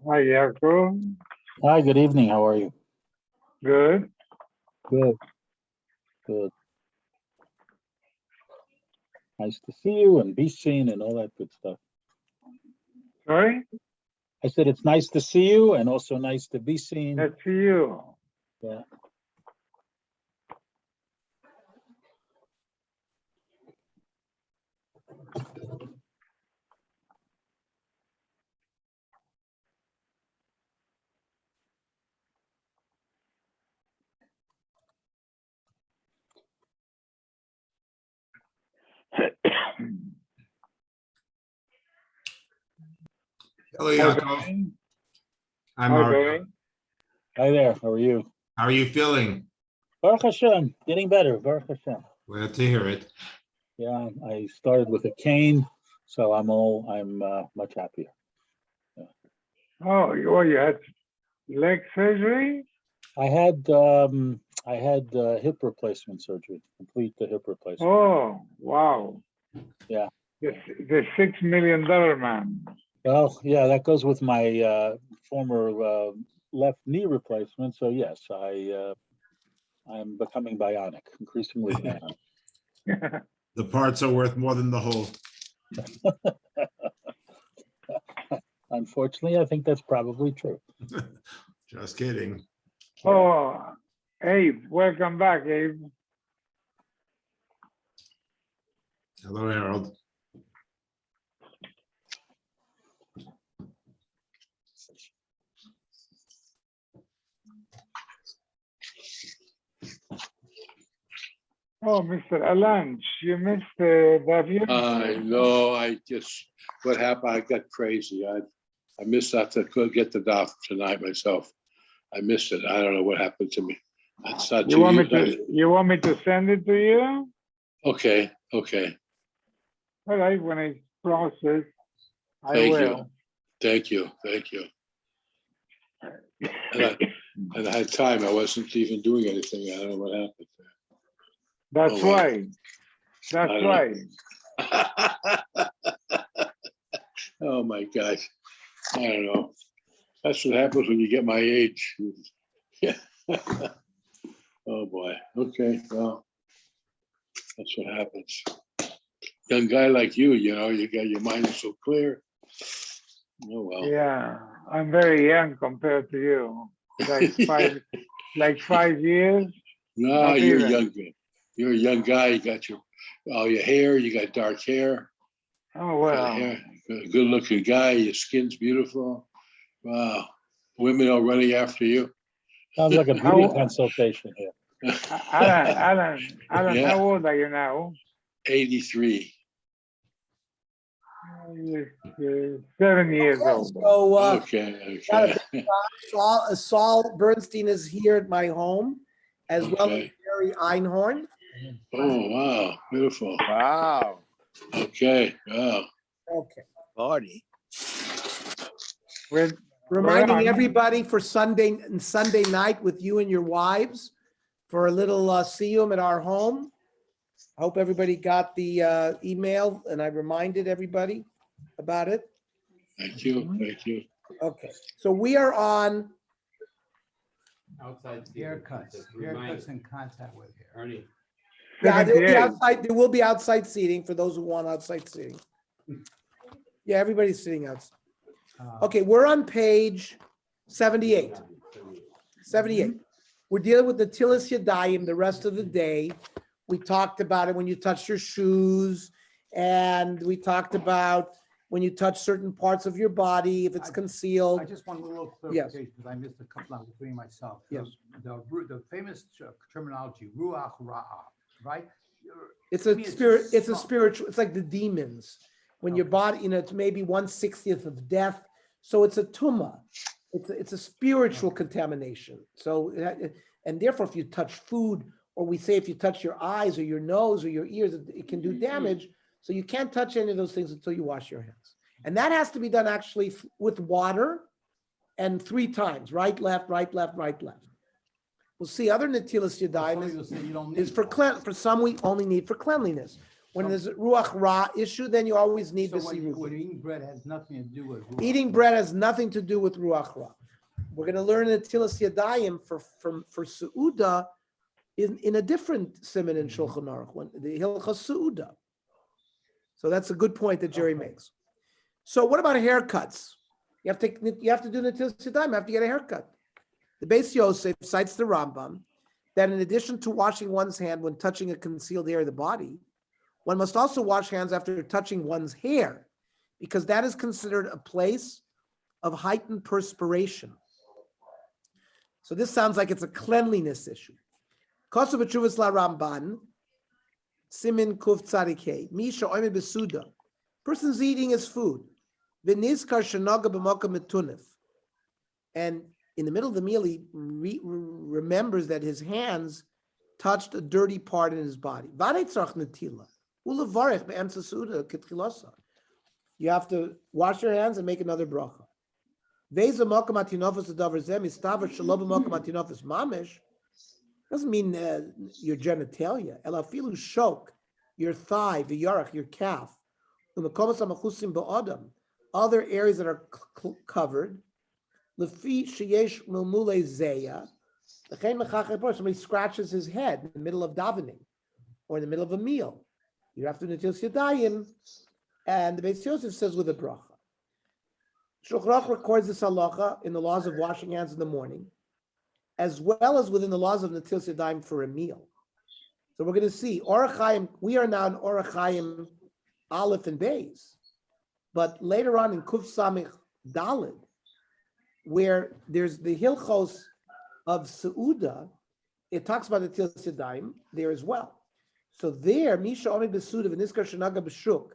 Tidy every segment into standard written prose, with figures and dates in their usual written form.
Hi, Yaakov. Hi, good evening. How are you? Good. Good, good. Nice to see you and be seen and all that good stuff. Sorry? I said it's nice to see you and also nice to be seen. That's you. Yeah. Hello, Hi, Yaakov. Barry. I'm Hi, Mario. Barry. Hi there. How are you? How are you feeling? Baruch Hashem, getting better. Baruch Hashem. Glad to hear it. Yeah, I started with a cane, so I'm much happier. Oh, you had leg surgery? I had hip replacement surgery, complete the hip replacement. Oh, wow. Yeah. The $6 million man. Well, yeah, that goes with my former left knee replacement. So yes, I'm becoming bionic, increasingly bionic. The parts are worth more than the whole. Unfortunately, I think that's probably true. Just kidding. Oh, Abe, welcome back, Abe. Hello, Harold. Oh, Mr. Alanch, you missed David? No, what happened, I got crazy. I missed out to get the doc tonight myself. I missed it. I don't know what happened to me. It's not You want me to send it to you? Okay. All right, when I process, I Thank will. you. Thank you. And I had time. I wasn't even doing anything. I don't know what happened. That's Oh, wow. right. That's I don't right. Oh my gosh. I don't know. That's what happens when you get my age. Yeah. Oh boy. Okay. Well, that's what happens. Young guy like you got your mind so clear. Oh well. Yeah, I'm very young compared to you. Like 5 years. No, Not you're even. young. You're a young guy. You got all your hair. You got dark hair. Oh, well. Good looking guy. Your skin's beautiful. Wow. Women are running after you. Sounds like a beauty consultation here. Alan, Yeah. how old are you now? 83. You're 7 years old. So Okay. Saul Bernstein is here at my home, as well as Okay. Jerry Einhorn. Oh, wow. Beautiful. Wow. Okay. Wow. Okay. Party. Reminding everybody for Sunday night with you and your wives for a little siyum at our home. I hope everybody got the email and I reminded everybody about it. Thank you. Okay, so we are on. Outside haircuts in contact with hair. Ernie. Yeah, there will be 78. outside. There will be outside seating for those who want outside seating. Yeah, everybody's sitting outside. Okay, we're on page 78. 78. We're dealing with the Yadaim the rest of the day. We talked about it when you touch your shoes, and we talked about when you touch certain parts of your body, if it's concealed. I just want a little clarification because I missed a couple of between myself. Yes. The famous terminology, ruach ra'ah, right? It's To a me, it's spirit, just it's a smoke. spiritual, it's like the demons. When your Okay. body, it's maybe 1/60th of death. So it's a tumah. It's a spiritual contamination. So, and therefore, if you touch food, or we say if you touch your eyes or your nose or your ears, it can do damage. So you can't touch any of those things until you wash your hands. And that has to be done actually with water and 3 times, right, left, right, left, right, left. We'll see other Netilas Yadaim Some of you say you don't is need for water. for some we only need for cleanliness. When there's a ruach ra issue, then you always need So the when sirubim. eating bread has nothing to do with. Eating bread has nothing to do with ruach ra. We're going to learn in Netilas Yadaim for Seuda in a different siman in Shulchan Aruch, the Hilchos Seuda. So that's a good point that Jerry makes. So what about haircuts? You have to do Netilas Yadayim. You have to get a haircut. The Beis Yosef cites the Rambam that in addition to washing one's hand when touching a concealed area of the body, one must also wash hands after touching one's hair, because that is considered a place of heightened perspiration. So this sounds like it's a cleanliness issue. Kosu b'tshuvas la Ramban, Simin Kuf Tzadikei, Misha Oimed Besuda. Person's eating his food. V'nizkar shenaga b'moka metunif. And in the middle of the meal, he remembers that his hands touched a dirty part in his body. V'arei tzarach netila. Ulevarech be'emtza suda ketchilosa. You have to wash your hands and make another bracha. Veza moka matinofis adavar zeh mistavar shelo b'moka matinofis mamish. Doesn't mean your genitalia. Elafilu shok, your thigh, v'yarach, your calf. U'makomas hamachusim ba'adam, other areas that are covered. Lefi sheyesh mulmule zeya. Somebody scratches his head in the middle of davening or in the middle of a meal. You have to Netilas Yadayim, and the Beis Yosef says with a bracha. Shulchan Aruch records this halacha in the laws of washing hands in the morning, as well as within the laws of Netilas Yadayim for a meal. So we're going to see Orach Chaim. We are now in Orach Chaim Aleph and Beis, but later on in Kuf Samich Daled, where there's the Hilchos of Seuda, it talks about Netilas Yadayim there as well. So there, Misha Omed Besuda v'Niskar Shenaga B'Shuk,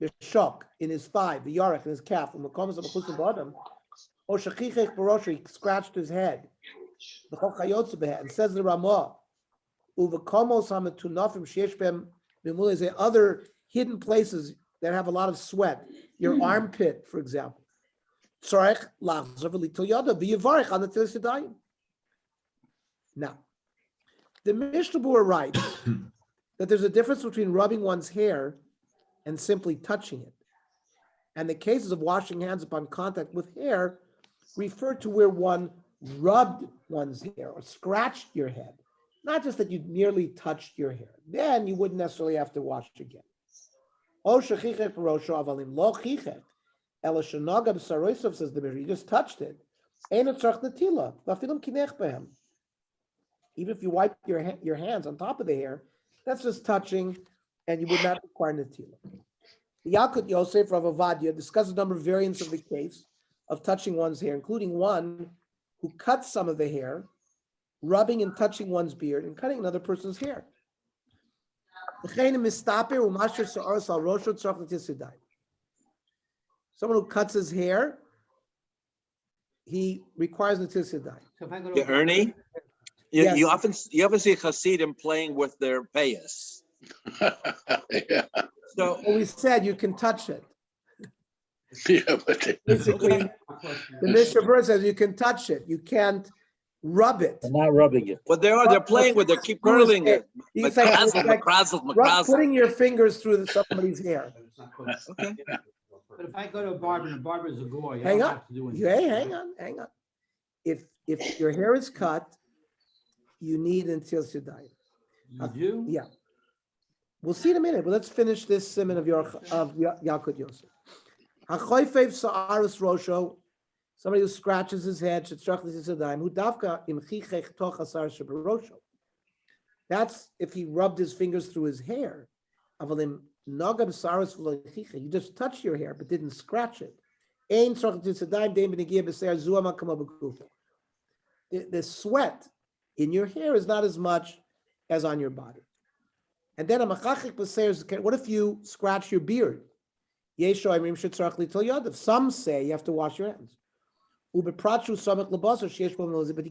B'Shok in his thigh, the Yarech in his calf, U'Makomas Ha'Machusim B'Adam, O Shachichech B'Rosh, he scratched his head, B'Chol Chayotzu B'Head, and says the Ramah, U'V'Komos HaMetunafim Sheyesh B'Hem B'Mulei, there are other hidden places that have a lot of sweat, your armpit, for example. Tzorech Lachzor V'Litul Yada V'Yivarech on Netilas Yadayim. Now, the Mishnah Berurah writes that there's a difference between rubbing one's hair and simply touching it. And the cases of washing hands upon contact with hair refer to where one rubbed one's hair or scratched your head. Not just that you merely touched your hair. Then you wouldn't necessarily have to wash again. O shechichech b'rosho avalim lo chichech ela shenaga b'saroisav, says the Mishnah. You just touched it. Eino tzarach netila v'afilim kinech behem. Even if you wipe your hands on top of the hair, that's just touching, and you would not require netila. The Yalkut Yosef Rav Avadia discusses a number of variants of the case of touching one's hair, including one who cuts some of the hair, rubbing and touching one's beard, and cutting another person's hair. Someone who cuts his hair, he requires Netilas Yadayim. So if I go Yeah, to Ernie, Yes. you often see Hasidim playing with their payas. Yeah, So Well, we said you can touch it. yeah, but Basically, the Mishnah Berurah says you can touch it. You can't rub it. I'm not rubbing it. what they're playing with, they keep curling it. It's like, McCrazzle. putting your fingers through somebody's hair. Okay. But if I go to a barber and the barber is a goy, I Hang don't on. have to do anything. Hey, hang on. If your hair is cut, you need Netilas Yadayim. You do? Yeah. We'll see in a minute, but let's finish this siman of Yalkut Yosef. Hachoyfev sa'aris rosho, somebody who scratches his head, shetzrach Netilas Yadayim, hu davka im chichech toch asar sheberosho. That's if he rubbed his fingers through his hair. Avalim naga b'saris v'lo chichech. You just touched your hair, but didn't scratch it. Ein tzarach Netilas Yadayim dein b'negia b'seir zuama kama b'kufa. The sweat in your hair is not as much as on your body. And then a machachik b'seir, what if you scratch your beard? Some say you have to wash your hands. But you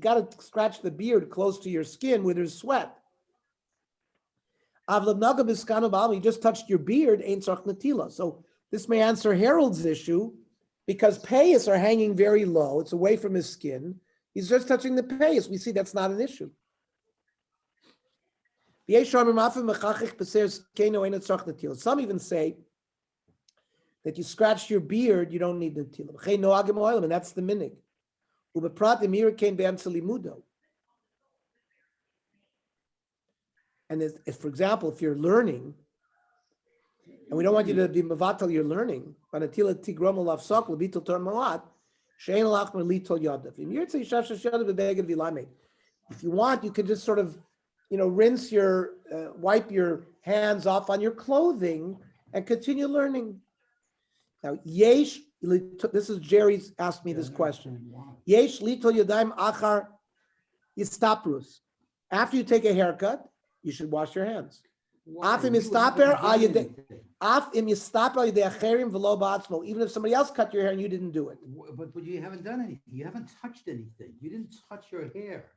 got to scratch the beard close to your skin where there's sweat. You just touched your beard, ain't tzarach netila. So this may answer Harold's issue because payas are hanging very low. It's away from his skin. He's just touching the payas. We see that's not an issue. Some even say that you scratched your beard, you don't need Netilas. And that's the minig. And if, for example, if you're learning, and we don't want you to be mavatal you're learning, if you want, you can just sort of, rinse wipe your hands off on your clothing and continue learning. Now, this is Jerry's asked me this question. Yesh litol yadaim achar yistaprus. After you take a haircut, you should wash your hands. Even if somebody else cut your hair and you didn't do it. But you haven't done anything. You haven't touched anything. You didn't touch your hair.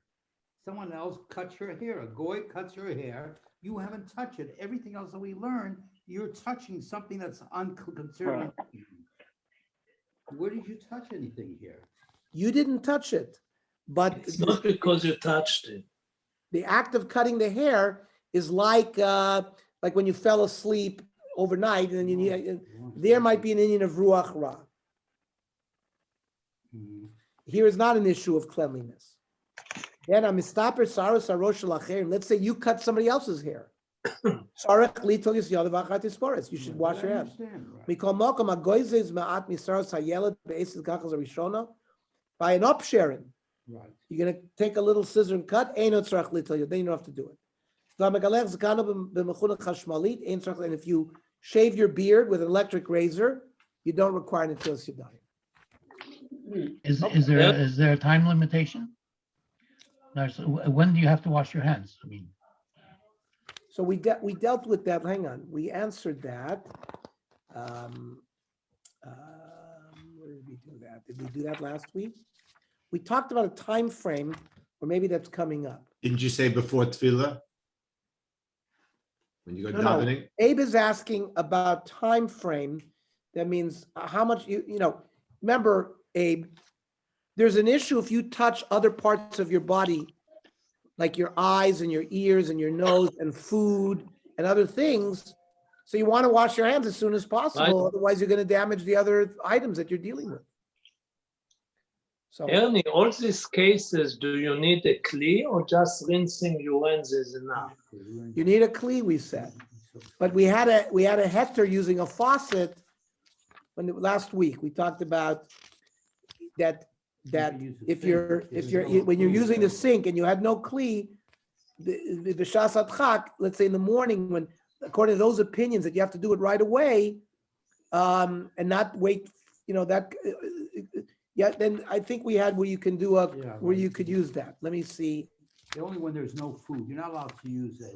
Someone else cuts your hair. A goy cuts your hair. You haven't touched it. Everything else that we learned, you're touching something that's unconsidered. Where did you touch anything here? You didn't touch it, but It's not because you touched it. the act of cutting the hair is like when you fell asleep overnight, and there might be an Indian of ruach ra. Here is not an issue of cleanliness. Then let's say you cut somebody else's hair. You should wash your hands. By an upsharing, Right. you're going to take a little scissor and cut. Then you don't have to do it. And if you shave your beard with an electric razor, you don't require Netilas Yadayim. Is there a time limitation? When do you have to wash your hands? I mean, So we dealt with that. Hang on, we answered that. Where did we do that? Did we do that last week? We talked about a time frame, or maybe that's coming up. Didn't you say before tefillah? When you go No. davening? Abe is asking about time frame. That means how much remember, Abe, there's an issue if you touch other parts of your body, like your eyes and your ears and your nose and food and other things. So you want to wash your hands as soon as possible. Otherwise, you're going to damage the other items that you're dealing with. So Ernie, all these cases, do you need a kli or just rinsing your hands is enough? you need a kli, we said. But we had a heter using a faucet last week. We talked about that if you're when you're using the sink and you had no kli, the b'shas adchak, let's say in the morning, when according to those opinions that you have to do it right away, and not wait, then I think we had where you can do where you could use that. Let me see. Only when there's no food. You're not allowed to use a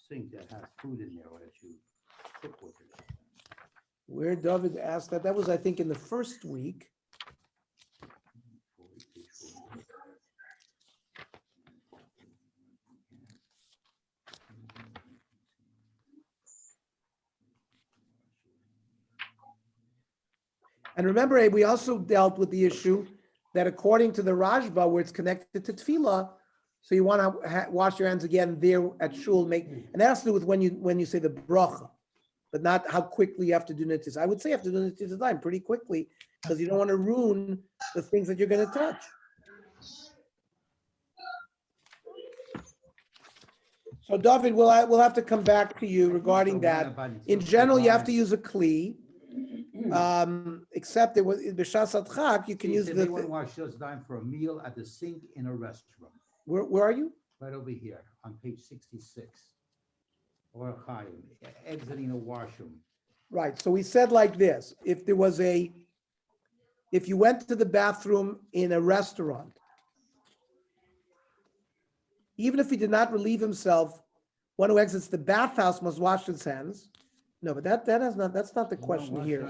sink that has food in there or that you cook with it. Where David asked that was, I think, in the first week. And remember, Abe, we also dealt with the issue that according to the Rashba, where it's connected to tefillah, so you want to wash your hands again there at shul. And that has to do with when you say the bracha, but not how quickly you have to do netilas. I would say you have to do netilas pretty quickly because you don't want to ruin the things that you're going to touch. So David, we'll have to come back to you regarding that. In general, you have to use a kli. Except it was b'shas adchak, you can use They wouldn't wash Telesedime for a meal at the sink in a restaurant. Where are you? Right over here on page 66. Or Chaim, exiting a washroom. Right. So we said like this: if you went to the bathroom in a restaurant, even if he did not relieve himself, one who exits the bathhouse must wash his hands. No, but that's not the question here.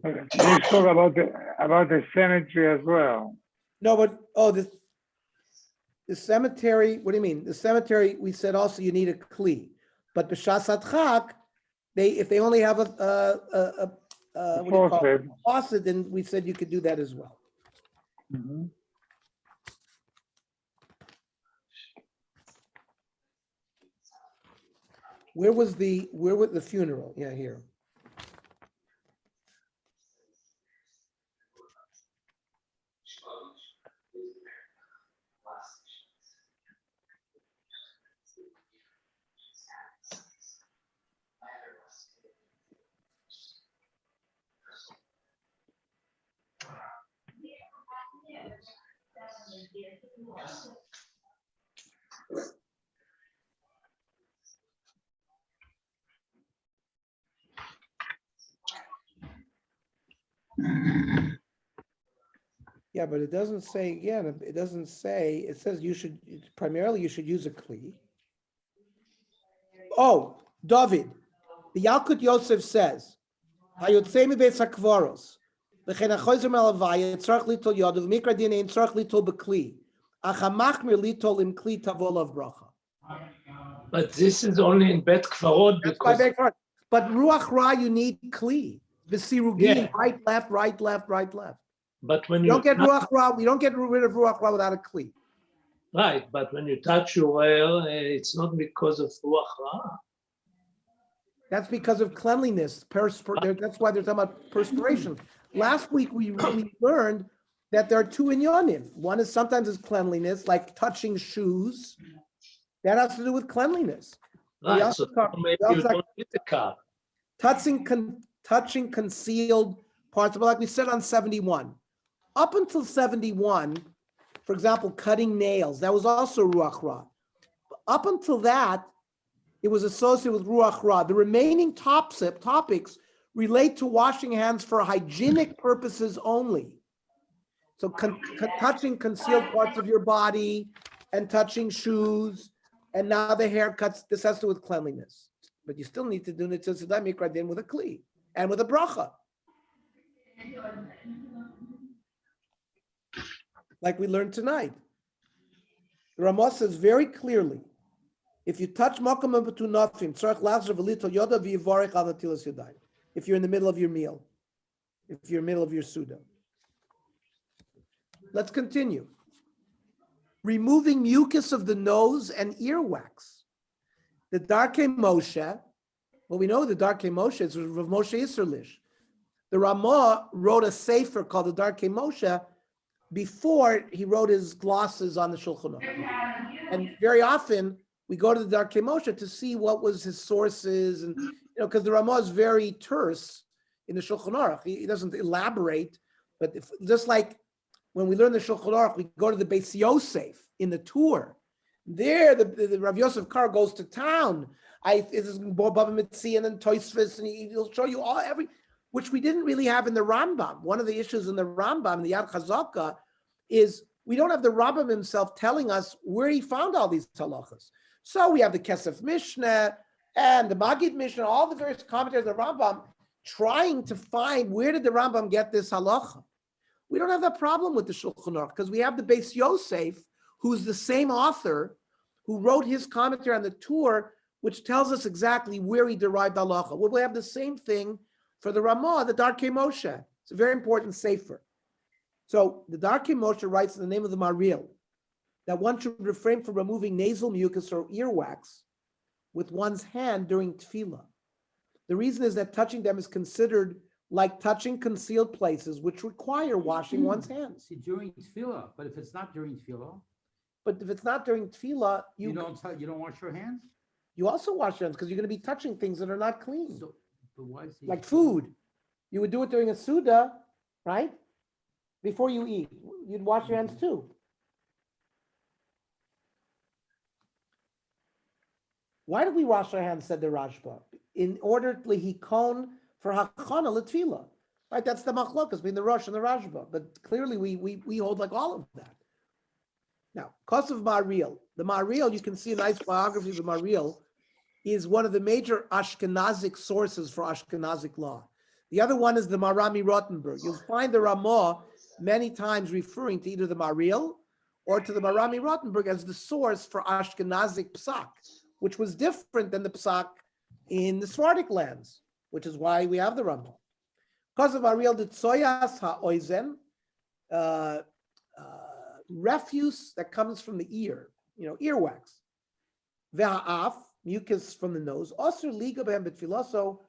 They talk about the cemetery as well. No, but the cemetery. What do you mean? The cemetery. We said also you need a kli, but b'shas adchak, if they only have a faucet, then we said you could do that as well. Where was the funeral? Yeah, here. Yeah, but it doesn't say, again, it doesn't say, it says you should, primarily you should use a kli. Oh, David, the Yalkut Yosef says, "Hayotzei mibeis hakvaros, v'chen hachozer me'alavaya, tzarich litol yodav, v'mikra din ein tzarich litol b'kli, ach hamachmir litol im kli tavo lav bracha." But this is only in Bet Kvarot That's why I because beg pardon. But Ruach Ra, you need kli. V'sirugin, Yeah. right, left, right, left, right, left. but when You don't you get Ruach Ra, we don't get rid of Ruach Ra without a kli. right, but when you touch your oil, it's not because of Ruach Ra. That's because of cleanliness. That's why they're talking about perspiration. Last week, we learned that there are two inyanim. One is sometimes is cleanliness, like touching shoes. That has to do with cleanliness. We Right, also so talk- maybe we also you talk- don't need the cup. touching concealed parts, but like we said on 71, up until 71, for example, cutting nails, that was also Ruach Ra. Up until that, it was associated with Ruach Ra. The remaining topics relate to washing hands for hygienic purposes only. So touching concealed parts of your body and touching shoes, and now the haircuts, this has to do with cleanliness. But you still need to do Netilas Mikra Din with a kli and with a bracha. Like we learned tonight. The Ramah says very clearly, if you touch Makom Betunafim, Tzarech Lachzer V'Lito Yoda V'Yivarech Al Netilas Yadayim. If you're in the middle of your meal, if you're in the middle of your Suda. Let's continue. Removing mucus of the nose and earwax. The Darkened Moshe, well, we know the Darkened Moshe is Rav Moshe Isserlish. The Ramah wrote a sefer called the Darkened Moshe before he wrote his glosses on the Shulchan Aruch. And very often we go to the Darkened Moshe to see what was his sources, and because the Ramah is very terse in the Shulchan Aruch. He doesn't elaborate, but just like when we learn the Shulchan Aruch, we go to the Beis Yosef in the tour. There, the Rav Yosef Kar goes to town. It is Baba Mitzi and then Tosfos, and he'll show you which we didn't really have in the Rambam. One of the issues in the Rambam, the Yad Chazaka, is we don't have the Rambam himself telling us where he found all these halachas. So we have the Kesef Mishnah and the Magid Mishnah, all the various commentaries of the Rambam trying to find where did the Rambam get this halacha. We don't have that problem with the Shulchan Aruch because we have the Beis Yosef, who's the same author who wrote his commentary on the tour, which tells us exactly where he derived halacha. Well, we have the same thing for the Ramah, the Darkened Moshe. It's a very important sefer. So the Darkened Moshe writes in the name of the Maril that one should refrain from removing nasal mucus or earwax with one's hand during tefillah. The reason is that touching them is considered like touching concealed places, which require washing one's hands. See, during tefillah, but if it's not during tefillah, But if it's not during tefillah, you don't wash your hands? you also wash your hands because you're going to be touching things that are not clean, So, but why is he? like food. You would do it during a Suda, right? Before you eat, you'd wash your hands too. Why do we wash our hands, said the Rashba? In order lehikon for hachana l'tefillah. Right, that's the machlokas between the Rosh and the Rashba. But clearly we hold like all of that. Now, Kosev Maril. The Maril, you can see a nice biography of the Maril, is one of the major Ashkenazic sources for Ashkenazic law. The other one is the Marami Rottenberg. You'll find the Ramah many times referring to either the Maril or to the Marami Rottenberg as the source for Ashkenazic psak, which was different than the psak in the Sephardic lands, which is why we have the Ramah. Because of Ariel, the tsoyas ha'oizen, refuse that comes from the ear, earwax. Ve'ha'af, mucus from the nose. Also, liga behem betfilaso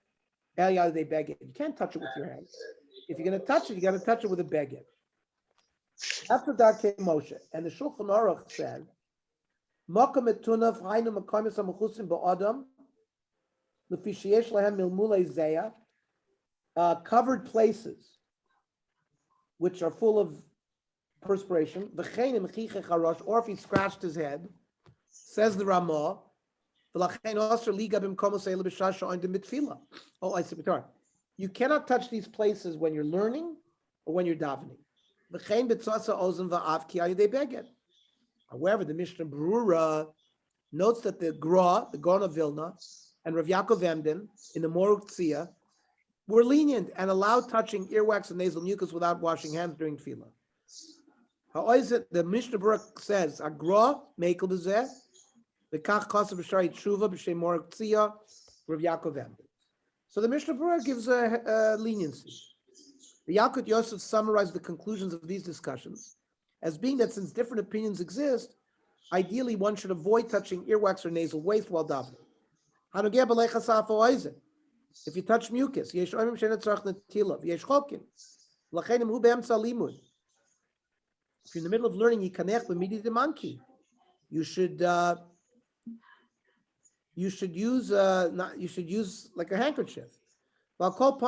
el yadei beged. You can't touch it with your hands. If you're going to touch it, you got to touch it with a beged. After Darkened Moshe, and the Shulchan Aruch said, "Makom etunav hainu makamis hamechusim ba'adam lefi sheyesh lahem milmulei zeya." Covered places which are full of perspiration, or if he scratched his head, says the Ramah, you cannot touch these places when you're learning or when you're davening. However, the Mishnah Berurah notes that the Gaon of Vilna, and Rav Yaakov Emden in the Moruk Tzia were lenient and allowed touching earwax and nasal mucus without washing hands during tefillah. How is it? The Mishnah Berurah says, "Agra mekel b'zeh, v'kach kasav b'shari tshuva b'shem Moruk Tzia, Rav Yaakov Emden." So the Mishnah Berurah gives a leniency. The Yalkut Yosef summarized the conclusions of these discussions as being that since different opinions exist, ideally one should avoid touching earwax or nasal waste while davening. Hanogeh b'leicha safo oizen. If you touch mucus, yesh oimim she'enet tzarich netilav, yesh chokin, l'chein hu be'emtza limud. If you're in the middle of learning, yikanech b'midi demanki. You should use like a handkerchief. Avoid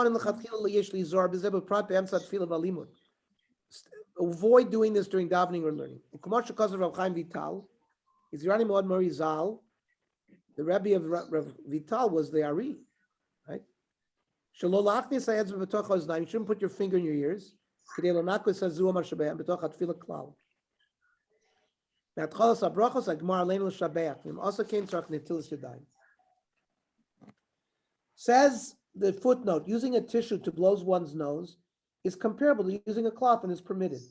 doing this during davening or learning. The Rebbe of Rav Vital was the Ari, right? You shouldn't put your finger in your ears. Says the footnote, using a tissue to blow one's nose is comparable to using a cloth and is permitted.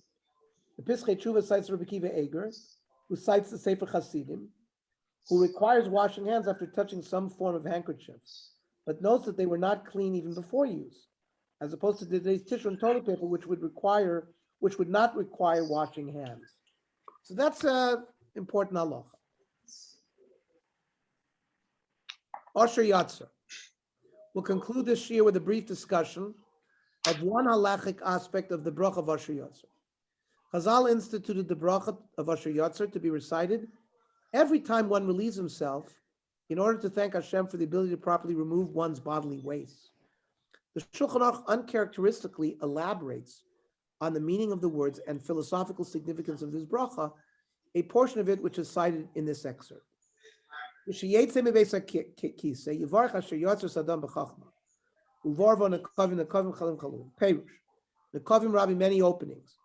The Pischei Tshuva cites Rabbi Kiva Eger, who cites the Sefer Chasidim, who requires washing hands after touching some form of handkerchief, but notes that they were not clean even before use, as opposed to today's tissue and toilet paper, which would not require washing hands. So that's important halacha. Osher Yatzer. We'll conclude this year with a brief discussion of one halachic aspect of the bracha of Osher Yatzer. Chazal instituted the bracha of Osher Yatzer to be recited every time one relieves himself in order to thank Hashem for the ability to properly remove one's bodily waste. The Shulchan Aruch uncharacteristically elaborates on the meaning of the words and philosophical significance of this bracha, a portion of it which is cited in this excerpt. There are many openings.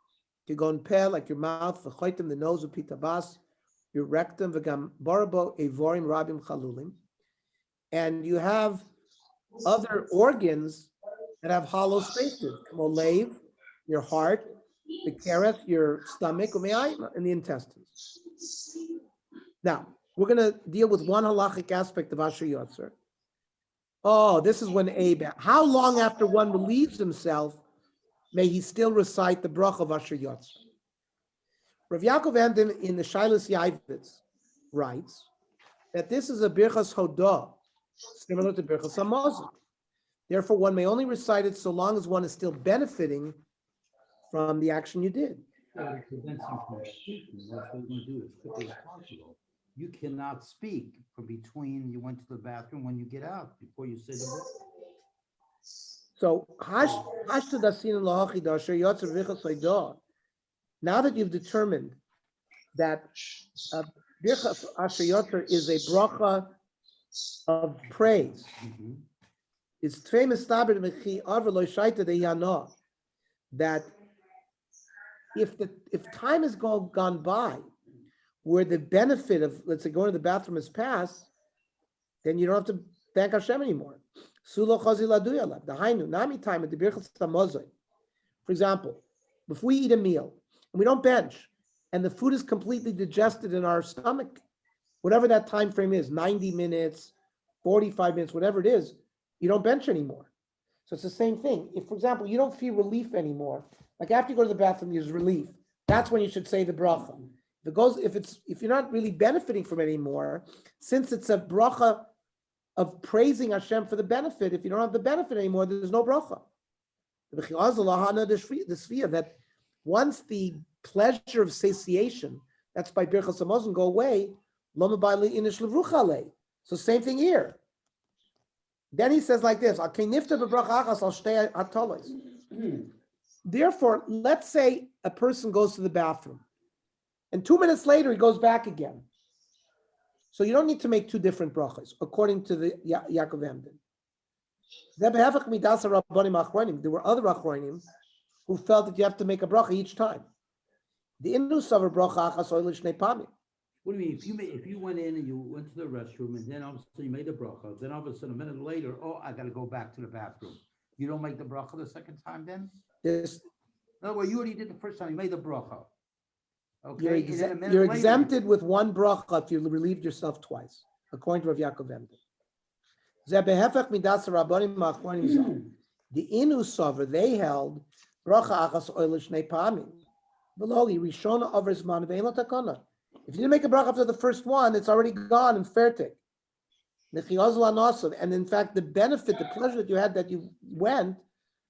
Like your mouth, the nose of pitabas, your rectum, and you have other organs that have hollow spaces, your heart, the kereth, your stomach, and the intestines. Now, we're going to deal with one halachic aspect of Asher Yotzer. Oh, this is when how long after one relieves himself may he still recite the bracha of Asher Yotzer? Rav Yaakov Emden in the Shilas Yavitz writes that this is a birchas hodah, similar to birchas hamazon. Therefore, one may only recite it so long as one is still benefiting from the action you did. It prevents you from speaking. That's what you do as quickly as possible. You cannot speak from between you went to the bathroom when you get out before you say the word. So, now that you've determined that birchas Asher Yotzer is a bracha of praise, it's that if time has gone by where the benefit of, let's say, going to the bathroom is passed, then you don't have to thank Hashem anymore. For example, if we eat a meal and we don't bench, and the food is completely digested in our stomach, whatever that time frame is, 90 minutes, 45 minutes, whatever it is, you don't bench anymore. So it's the same thing. If, for example, you don't feel relief anymore, like after you go to the bathroom, there's relief. That's when you should say the bracha. If you're not really benefiting from it anymore, since it's a bracha of praising Hashem for the benefit, if you don't have the benefit anymore, there's no bracha. The Sfia, that once the pleasure of satiation, that's by Birchas Hamazon, go away, so same thing here. Then he says like this, therefore, let's say a person goes to the bathroom and 2 minutes later he goes back again. So you don't need to make two different brachas, according to the Yaakov Emden. There were other Achronim who felt that you have to make a bracha each time. The Inu Savar bracha achas oilish nepamim. What do you mean? If you went in and you went to the restroom and then obviously you made the bracha, then all of a sudden a minute later, oh, I got to go back to the bathroom. You don't make the bracha the second time then? No, well, you already did the first time. You made the bracha. Okay. You're exempted with one bracha if you relieved yourself twice, according to Rav Yaakov Emden. The Inu Savar, they held bracha achas oilish nepamim. V'logi rishona over zman ve'en lo takana. If you didn't make a bracha after the first one, it's already gone and fertig. And in fact, the benefit, the pleasure that you had that you went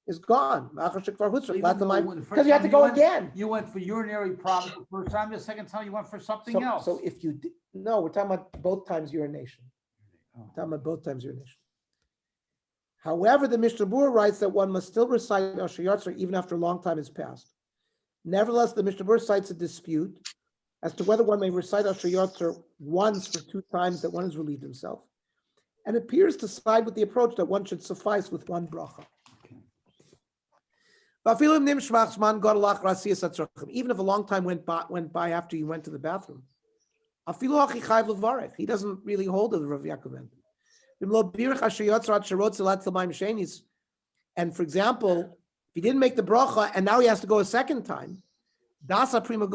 is gone. Because you had to go again. You went for urinary problems the first time, the second time you went for something else. So if you no, we're talking about both times urination. We're talking about both times urination. However, the Mishnah Berurah writes that one must still recite Asher Yatzar even after a long time has passed. Nevertheless, the Mishnah Berurah cites a dispute as to whether one may recite Asher Yatzar once for 2 times that one has relieved himself, and appears to side with the approach that one should suffice with one bracha. Even if a long time went by after you went to the bathroom, he doesn't really hold of the Rav Yaakov Emden. And for example, if he didn't make the bracha and now he has to go a second time, the Prima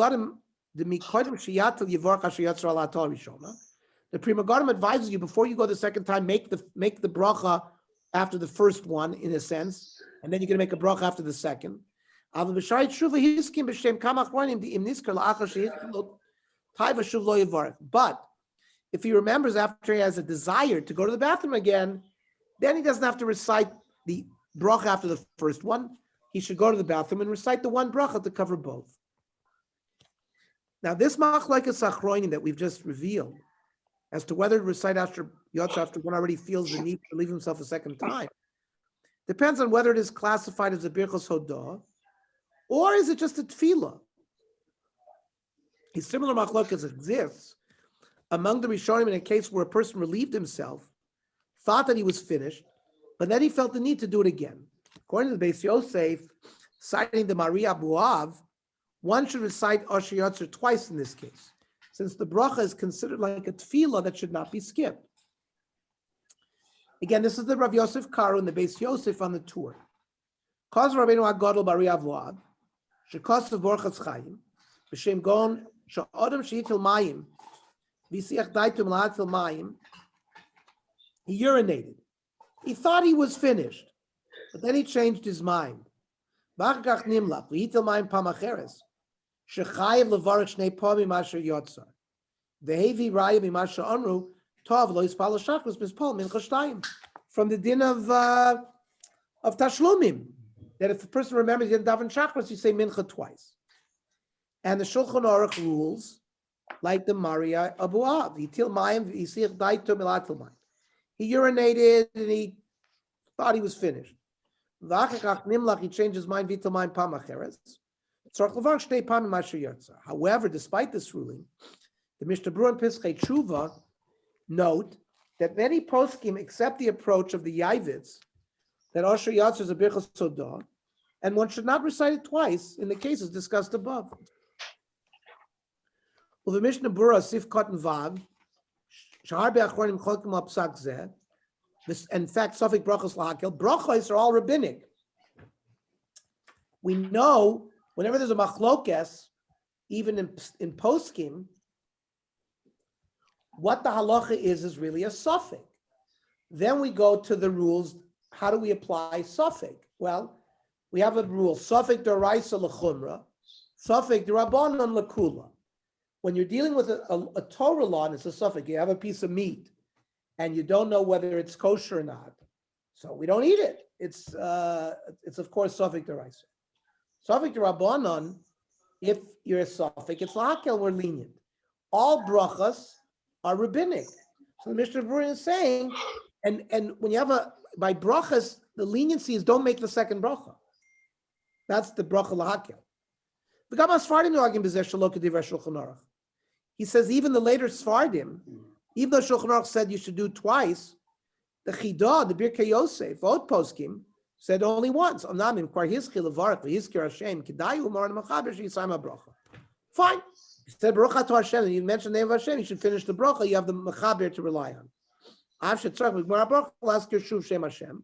Godim advises you before you go the second time, make the bracha after the first one, in a sense, and then you're going to make a bracha after the second. But if he remembers after he has a desire to go to the bathroom again, then he doesn't have to recite the bracha after the first one. He should go to the bathroom and recite the one bracha to cover both. Now, this machlokes achronim that we've just revealed as to whether to recite Asher Yatzar after one already feels the need to relieve himself a second time depends on whether it is classified as a birchos hodah or is it just a tefillah. A similar machlokes exists among the Rishonim in a case where a person relieved himself, thought that he was finished, but then he felt the need to do it again. According to the Beis Yosef, citing the Maria Buav, one should recite Asher Yatzar twice in this case, since the bracha is considered like a tefillah that should not be skipped. Again, this is the Rav Yosef Karo and the Beis Yosef on the tour. Kaz Rabbeinu HaGadol Maria Buav, shekosav borchas chayim, b'shem gon she'odem she'itil mayim, v'siach daitum la'atil mayim. He urinated. He thought he was finished, but then he changed his mind. V'achar kach nimlach v'hitil mayim pam acheres. Shechayev levarich shnei pamim asher yotzar. Vehevi raya mimasher amru tov lo yispal shachris mispal mincha shtayim. From the din of tashlumim, that if a person remembers he didn't daven shachris, you say mincha twice. And the Shulchan Aruch rules like the Maria Abuav. Yitil mayim v'yisich daitum elatil mayim. He urinated and he thought he was finished. V'achar kach nimlach, he changed his mind v'hitil mayim pam acheres. However, despite this ruling, the Mishnah Berurah and Pischei Tshuva note that many poskim accept the approach of the Yavitz that Asher Yatzar is a birchos sodah, and one should not recite it twice in the cases discussed above. Well, the Mishnah Berurah Sif Katan Vav, Shahar be'achronim cholkim al psak zeh. This, in fact, Sofik brachos lahakel. Brachos are all rabbinic. We know. Whenever there's a machlokes, even in poskim, what the halacha is really a suffix. Then we go to the rules. How do we apply suffix? Well, we have a rule: suffix d'oraisa l'chumra, suffix d'rabbanan l'kula. when you're dealing with a Torah law and it's a suffix, you have a piece of meat and you don't know whether it's kosher or not, so we don't eat it. It's of course suffix deraisa. Suffix derabanan, if you're a suffix, it's lahakel, we're lenient. All brachas are rabbinic. So the Mishnah Berurah is saying, and when you have by brachas, the leniency is don't make the second bracha. That's the bracha lahakel. He says even the later Sfardim, even though Shulchan Aruch said you should do twice, the Chidah, the Birkei Yosef, Vot Poskim, said only once. Fine. He said Baruch to Hashem, and you mentioned the name of Hashem, you should finish the bracha, you have the mechaber to rely on. Ask your shuv Shem Hashem.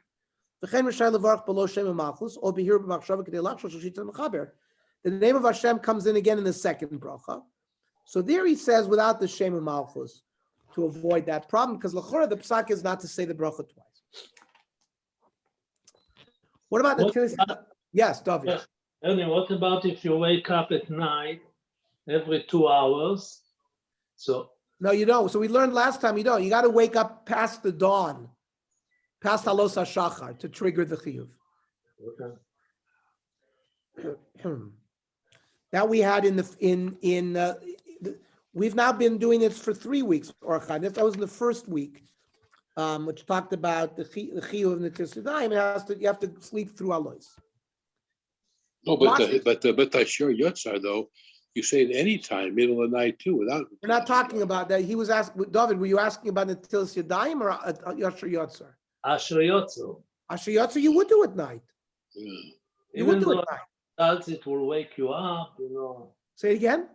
The name of Hashem comes in again in the second bracha. So there he says without the Shem Malchus to avoid that problem, because l'chora the psak is not to say the bracha twice. What about the yes, David? Ernie, what about if you wake up at night every 2 hours? So no, you don't. So we learned last time you don't. You got to wake up past the dawn, past halos hashachar to trigger the chiyuv. okay. That we had we've now been doing this for 3 weeks. Or that was in the first week, which talked about the chiyuv of the Telesedime. You have to sleep through alois. No, but the sure yotzar though, you say it any time, middle of the night too, without. We're not talking about that. He was asking, David, were you asking about the Telesedime or Asher Yotzar? Asher Yotzar. Asher Yotzar, you would do at night. Yeah. You would do it at night. It will wake you up, you know. Say it again.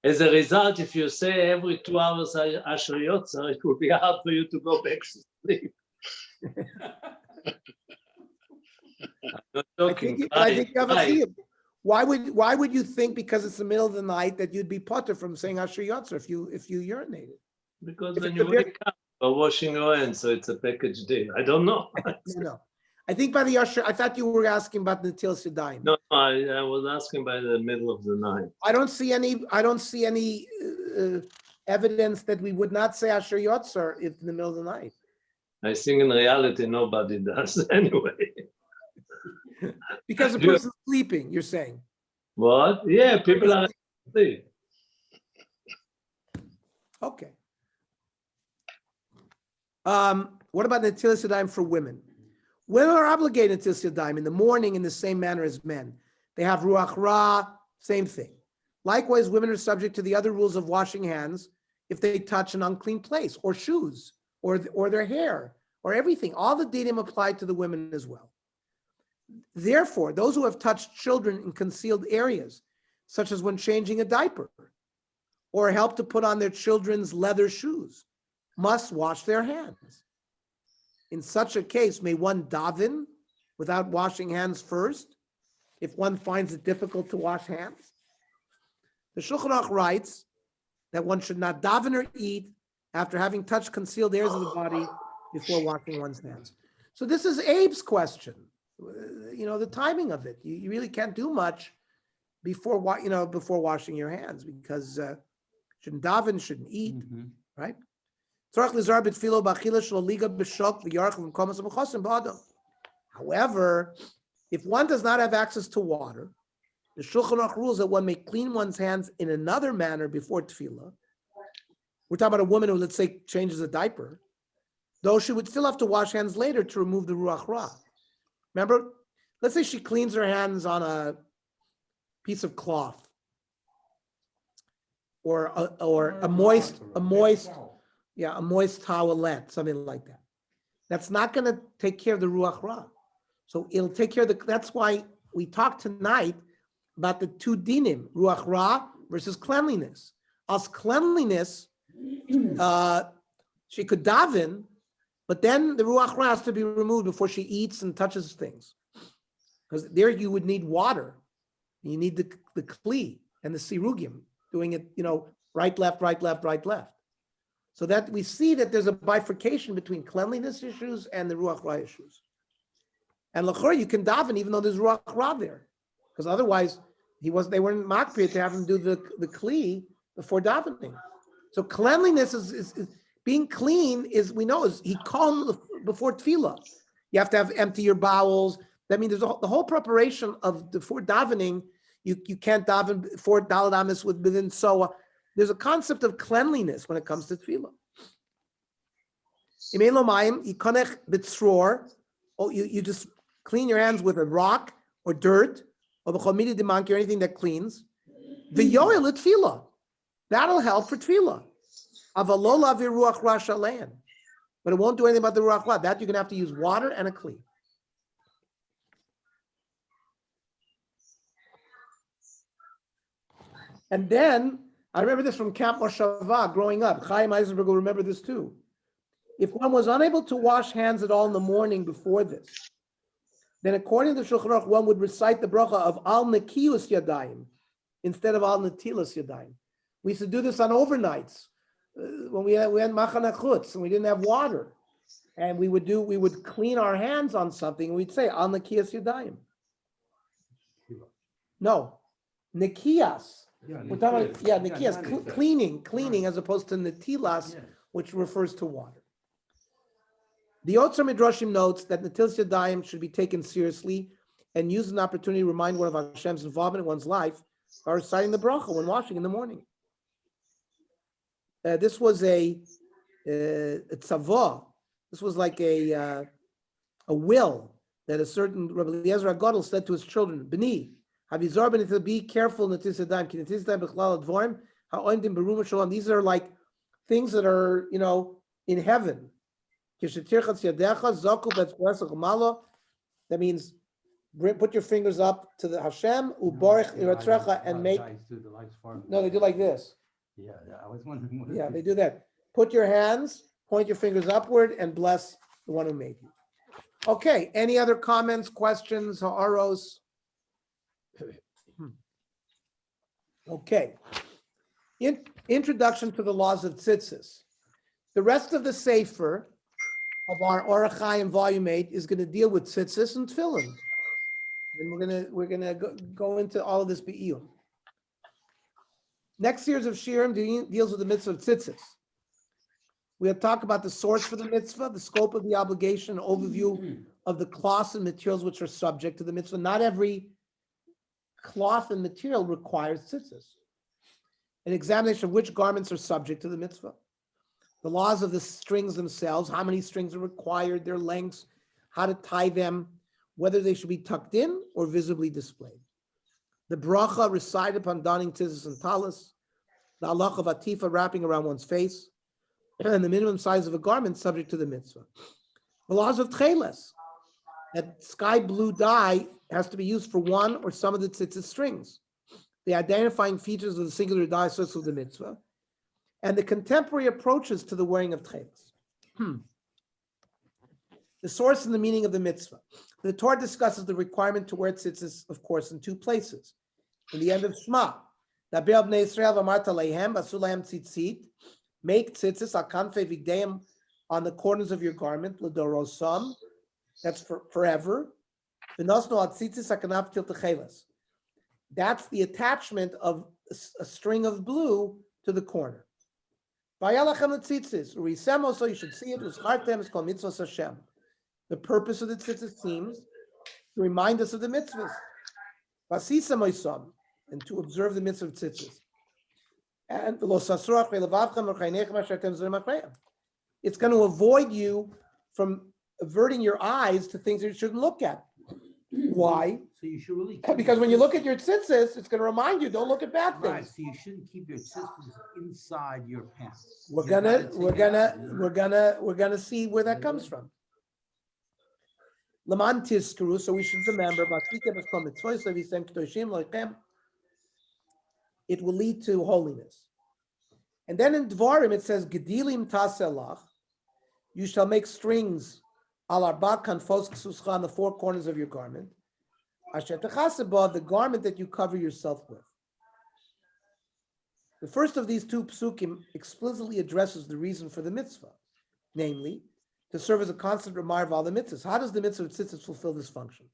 As a result, if you say every 2 hours Asher Yotzar, it will be hard for you to go back to sleep. I think you have a chiyuv. Why would you think because it's the middle of the night that you'd be potter from saying Asher Yotzar if you urinated? Because when you wake up, you're washing your hands, so it's a package deal. I don't know. No. I think by the Asher, I thought you were asking about the Telesedime. No, I was asking by the middle of the night. I don't see any evidence that we would not say Asher Yotzar if in the middle of the night. I think in reality nobody does anyway. Because the person's sleeping, you're saying. What? Yeah, people are asleep. Okay. What about the Telesedime for women? Women are obligated to Telesedime in the morning in the same manner as men. They have Ruach Ra, same thing. Likewise, women are subject to the other rules of washing hands if they touch an unclean place, or shoes, or their hair, or everything. All the dinim apply to the women as well. Therefore, those who have touched children in concealed areas, such as when changing a diaper, or help to put on their children's leather shoes, must wash their hands. In such a case, may one daven without washing hands first, if one finds it difficult to wash hands? The Shulchan Aruch writes that one should not daven or eat after having touched concealed areas of the body before washing one's hands. So this is Abe's question. The timing of it. You really can't do much before washing your hands, because shouldn't daven, shouldn't eat, right? However, if one does not have access to water, the Shulchan Aruch rules that one may clean one's hands in another manner before tefillah. We're talking about a woman who, let's say, changes a diaper, though she would still have to wash hands later to remove the Ruach Ra. Remember, let's say she cleans her hands on a piece of cloth or a moist towelette, something like that. That's not going to take care of the Ruach Ra. So it'll take care of that's why we talked tonight about the two dinim, Ruach Ra versus cleanliness. As cleanliness, she could daven, but then the Ruach Ra has to be removed before she eats and touches things. Because there you would need water. You need the kli and the sirugim, doing it, right, left, right, left, right, left. So that we see that there's a bifurcation between cleanliness issues and the Ruach Ra issues. And l'chor, you can daven even though there's Ruach Ra there. Because otherwise, they weren't makpid to have him do the kli before davening. So cleanliness is being clean we know is hikon before tefillah. You have to empty your bowels. That means there's the whole preparation of before davening. You can't daven before daled amis within soa. There's a concept of cleanliness when it comes to tefillah. Oh, you just clean your hands with a rock or dirt or b'chomidi dimanki or anything that cleans. V'yoel tefillah. That'll help for tefillah. Avalola v'ruach rasha land. But it won't do anything about the ruach ra. That you're going to have to use water and a kli. And then, I remember this from Camp Moshava growing up. Chaim Eisenberg will remember this too. If one was unable to wash hands at all in the morning before this, then according to Shulchan Aruch, one would recite the bracha of Al Nekiyus Yadaim instead of Al Netilas Yadaim. We used to do this on overnights when we had Machana Chutz and we didn't have water. And we would clean our hands on something and we'd say Al Nekiyus Yadaim. No, Nekiyas. We're talking about, Nekiyas, cleaning as opposed to Netilas, which refers to water. The Otzar Midrashim notes that Netilas Yadayim should be taken seriously and used as an opportunity to remind one of Hashem's involvement in one's life by reciting the bracha when washing in the morning. This was a tzava. This was like a will that a certain Rabbi Eliezer HaGadol said to his children, B'ni, Havizar ben, be careful, Netilas Yadayim, ki Netilas Yadayim b'chlal advorim, ha'oimdim berum shalom. These are like things that are, in heaven. That means put your fingers up to the Hashem, ubarich iratrecha, and make. No, they do like this. Yeah, I was wondering. Yeah, they do that. Put your hands, point your fingers upward, and bless the one who made you. Okay, any other comments, questions, ha'aros? Okay. Introduction to the laws of tzitzis. The rest of the sefer of our Orach Chaim Volume 8 is going to deal with tzitzis and tefillin. And we're gonna go into all of this be'iyum. Next series of shirim deals with the mitzvah of tzitzis. We'll talk about the source for the mitzvah, the scope of the obligation, overview of the cloths and materials which are subject to the mitzvah. Not every cloth and material requires tzitzis. An examination of which garments are subject to the mitzvah. The laws of the strings themselves, how many strings are required, their lengths, how to tie them, whether they should be tucked in or visibly displayed. The bracha recited upon donning tzitzis and talis, the halach of atifa wrapping around one's face, and the minimum size of a garment subject to the mitzvah. The laws of tcheles, that sky blue dye has to be used for one or some of the tzitzit strings. The identifying features of the singular dye associated with the mitzvah, and the contemporary approaches to the wearing of tcheles. The source and the meaning of the mitzvah. The Torah discusses the requirement to wear tzitzis, of course, in two places. In the end of Shema, Daber bnei Yisrael v'amarta leihem v'asu lahem tzitzit, make tzitzis al kanfei vigdeim on the corners of your garment, l'dorosam, that's for forever. V'nosnu al tzitzis hakanaf til techeles. That's the attachment of a string of blue to the corner. Vayalachem l'tzitzis, u'risem also, you should see it, u'schartem, it's called mitzvahs Hashem. The purpose of the tzitzis seems to remind us of the mitzvahs. Vasisa moisam, and to observe the mitzvah of tzitzis. And it's going to avoid you from averting your eyes to things that you shouldn't look at. Why? So you should really. Because when you look at your tzitzis, it's going to remind you, don't look at bad things. Right, so you shouldn't keep your tzitzis inside your pants. We're gonna see where that comes from. Laman tiskuru, so we should remember, it will lead to holiness. And then in Dvarim it says, Gedilim taselach, you shall make strings al arba kanfos ksuscha on the four corners of your garment. Asher techaseba, the garment that you cover yourself with. The first of these two psukim explicitly addresses the reason for the mitzvah, namely, to serve as a constant reminder of all the mitzvahs. How does the mitzvah of tzitzit fulfill this function?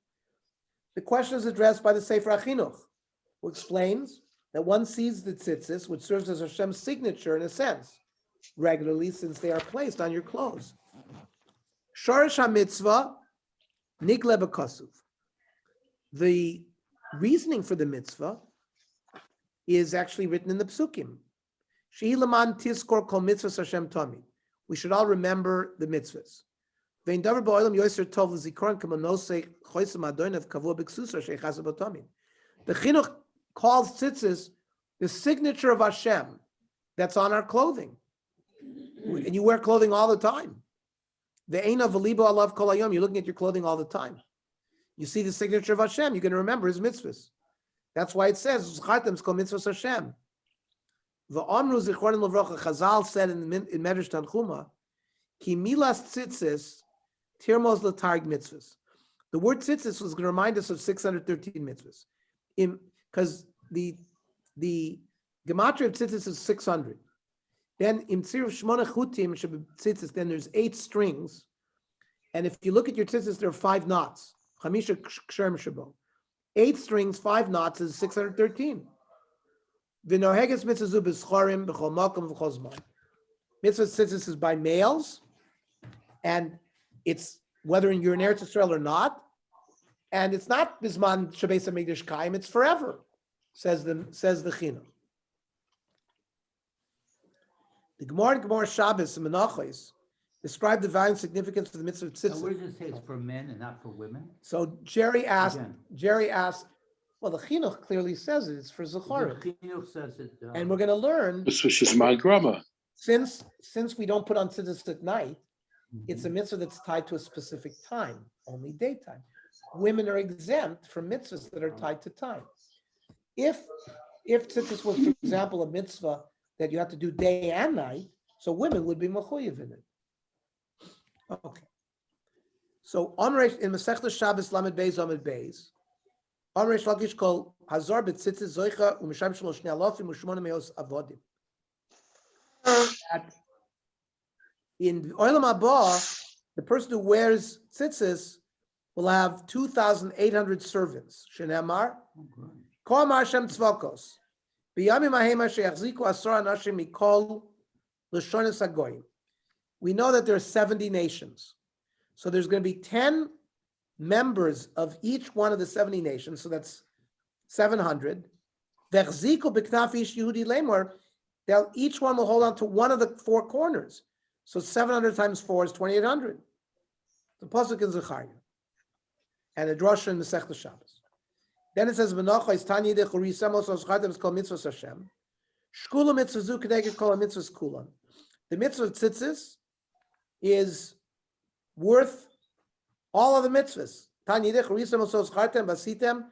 The question is addressed by the Sefer HaChinuch, who explains that one sees the tzitzis, which serves as Hashem's signature in a sense, regularly, since they are placed on your clothes. Shorish HaMitzvah, Nigle B'Kasuv. The reasoning for the mitzvah is actually written in the Psukim. Shehi Laman Tizkor Kol Mitzvahs Hashem Tami. We should all remember the mitzvahs. Vein Davar Ba'olam Yoser Tov L'Zikaron K'Manosei Choisem Adoinav Kavua B'Ksusar Sheichas B'Tomim. The Chinuch calls tzitzis the signature of Hashem that's on our clothing. And you wear clothing all the time. The Eina V'Libo Alav Kol Hayom, you're looking at your clothing all the time. You see the signature of Hashem, you're going to remember his mitzvahs. That's why it says, Zchatem Kol Mitzvahs Hashem. V'Amru Zichronim L'Vrocha, Chazal said in Medrash Tanchuma, Ki Milas Tzitzis Tirmos L'Targ Mitzvahs. The word tzitzis was going to remind us of 613 mitzvahs. Because the gematria of tzitzis is 600. Then in Tzir Shmona Chutim tzitzis, then there's 8 strings. And if you look at your tzitzis, there are 5 knots. Chamisha Ksherm Shabo. 8 strings, 5 knots is 613. V'noheges mitzvah b'schorim b'chol makom v'chol zman. Mitzvah tzitzis is by males, and it's whether you're in Eretz Yisrael or not, and it's not bisman shabeis hamikdash kaim, it's forever, says the Chinuch. The Gemara Shabbos and Menachos describe the value and significance of the mitzvah of Now, where tzitzit. does it say it's for men and not for women? So Jerry asked, Again. well, the Chinuch clearly says it, it's for Zacharim. The Chinuch says it. And we're going to learn, This was just my grammar. since we don't put on tzitzit at night, Mhm. it's a mitzvah that's tied to a specific time, only daytime. Women are exempt from mitzvahs that are tied to time. If tzitzit was, for example, a mitzvah that you have to do day and night, so women would be mechuyev in it. Okay. So on in Masechta Shabbos Lamed Beis Amud Beis, on Reish Lakish called Hazar b'tzitzit zoicha u'misham shelo shnei alafim u'shmona meos avodim. In Olam Haba, the person who wears tzitzis will have 2,800 servants. Shenemar, Oh, good. Kol Amar Hashem Tzvakos, B'yamim ha'hem asher yachziku asar anashim mikol l'shonos hagoyim. We know that there are 70 nations. So there's going to be 10 members of each one of the 70 nations, so that's 700. V'chziku b'knaf ish Yehudi lemor, each one will hold on to one of the 4 corners. So 700 times 4 is 2,800. The pasuk in Zechariah, and a drasha in the Masechta Shabbos. Then it says, "V'nochos tani dechuri semos oschatem kol mitzvos Hashem. Shkula mitzvah zu kedeged kol mitzvos kulan." The mitzvah of tzitzis is worth all of the mitzvahs. Tani dechuri semos oschatem basitem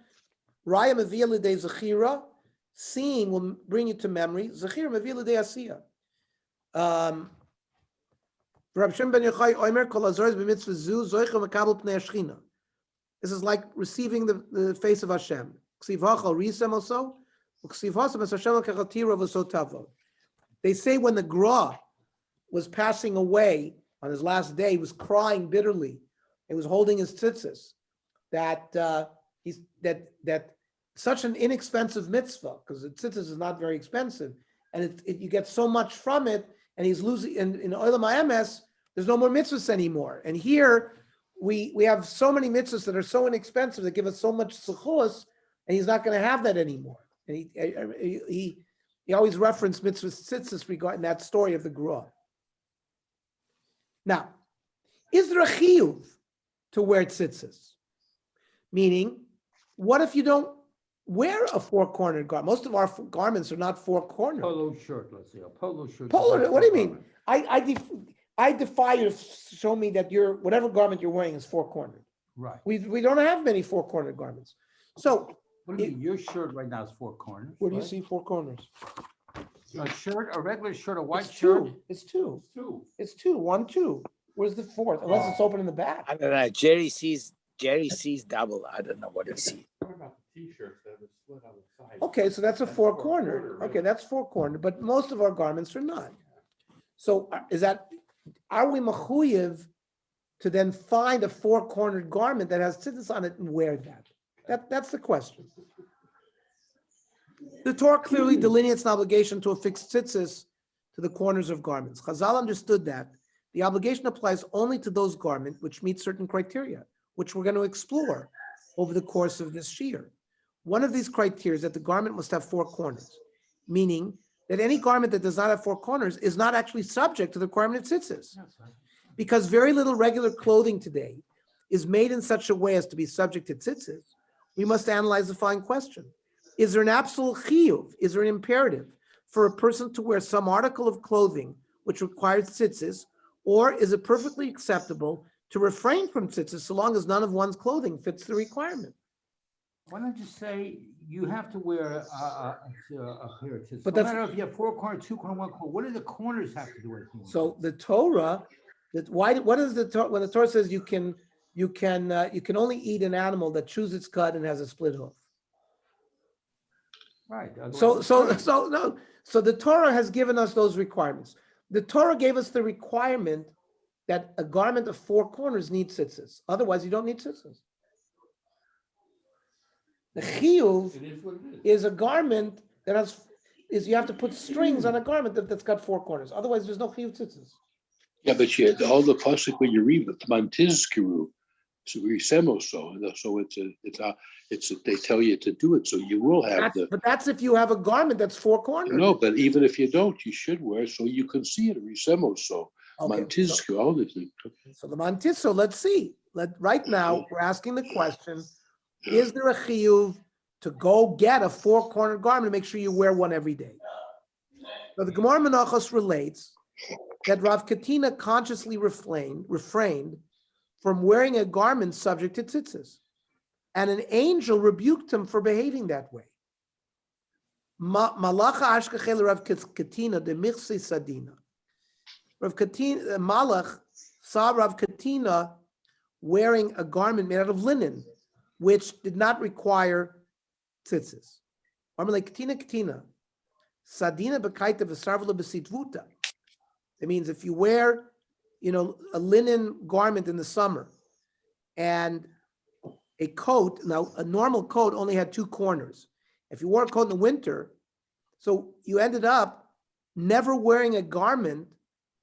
raya mevia l'dei zechira. Seeing will bring you to memory. Zechira mevia l'dei asiyah. Rabbi Shimon ben Yochai Omer kol azores b'mitzvah zu zoicha mekabel pnei Shechina. This is like receiving the face of Hashem. They say when the Gra was passing away on his last day, he was crying bitterly. He was holding his tzitzis. That such an inexpensive mitzvah, because the tzitzis is not very expensive, and you get so much from it, and he's losing. In Olam HaEmes, there's no more mitzvahs anymore. And here, we have so many mitzvahs that are so inexpensive that give us so much zechus, and he's not going to have that anymore. And he always referenced mitzvahs tzitzis regarding that story of the Gra. Now, is there a chiyuv to wear tzitzis? Meaning, what if you don't wear a 4-cornered garment? Most of our garments are not 4-cornered. Polo shirt, let's say, a polo shirt. Polo, what do you mean? I defy you to show me that whatever garment you're wearing is 4-cornered. Right. We don't have many 4-cornered garments. So What do you mean? Your shirt right now is 4 corners. where do you right? see 4 corners? A shirt, a regular shirt, a white It's shirt. 2. It's 2. Two. It's 2. 1, 2. Where's the 4th? Unless it's open in the back. I don't know. Jerry sees double. I don't know what he sees. What about the t-shirts that are split on the side? Okay, so that's a That's 4-cornered. four-corner, Okay, that's 4-cornered, but most of our garments are not. So are we mechuyev to then find a 4-cornered garment that has tzitzis on it and wear that? That's the question. The Torah clearly delineates an obligation to affix tzitzis to the corners of garments. Chazal understood that the obligation applies only to those garments which meet certain criteria, which we're going to explore over the course of this shiur. One of these criteria is that the garment must have 4 corners, meaning that any garment that does not have 4 corners is not actually subject to the requirement of tzitzis. Because very little regular clothing today is made in such a way as to be subject to tzitzis, we must analyze the following question. Is there an absolute chiyuv? Is there an imperative for a person to wear some article of clothing which requires tzitzis, or is it perfectly acceptable to refrain from tzitzis so long as none of one's clothing fits the requirement? Why don't you say you have to wear a pair of tzitzit? But No that's- matter if you have 4 corners, 2 corners, 1 corner, what do the corners have to do with it? So the Torah, what is the Torah, when the Torah says you can only eat an animal that chews its cud and has a split hoof? Right. So the Torah has given us those requirements. The Torah gave us the requirement that a garment of 4 corners needs tzitzis. Otherwise, you don't need tzitzis. The chiyuv It is what it is. is a garment that you have to put strings on a garment that's got 4 corners. Otherwise, there's no chiyuv tzitzis. Yeah, but all the pasuk when you read it, mantizkiru, so they tell you to do it, so you will have But that's if you have a garment that's 4 corners. No, but even if you don't, you should wear so you can see it. So Okay, mantizkiru, all these things. So the mantis, so let's see. Right now, we're asking the question, is there a chiyuv to go get a 4-cornered garment and make sure you wear one every day? So the Gemara Menachos relates that Rav Katina consciously refrained from wearing a garment subject to tzitzis, and an angel rebuked him for behaving that way. Malacha ashkachel Rav Katina de michse sadina. Rav Katina, Malach saw Rav Katina wearing a garment made out of linen, which did not require tzitzis. Katina, sadina b'kaita v'sarvula b'sitvuta. It means if you wear, a linen garment in the summer and a coat, now a normal coat only had 2 corners. If you wore a coat in the winter, so you ended up never wearing a garment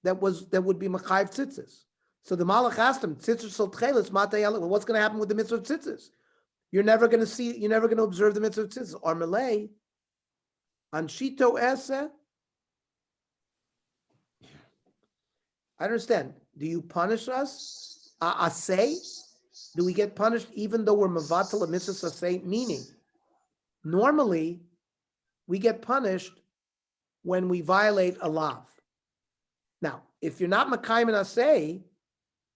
that would be machayev tzitzis. So the Malach asked him, tzitzis sol tchelis matay, well, what's going to happen with the mitzvah of tzitzis? You're never going to observe the mitzvah of tzitzis. Or malay, anshito ese. I understand. Do you punish us? Asay? Do we get punished even though we're mavatal a mitzvah asay? Meaning, normally we get punished when we violate a lav. Now, if you're not makayim and asay,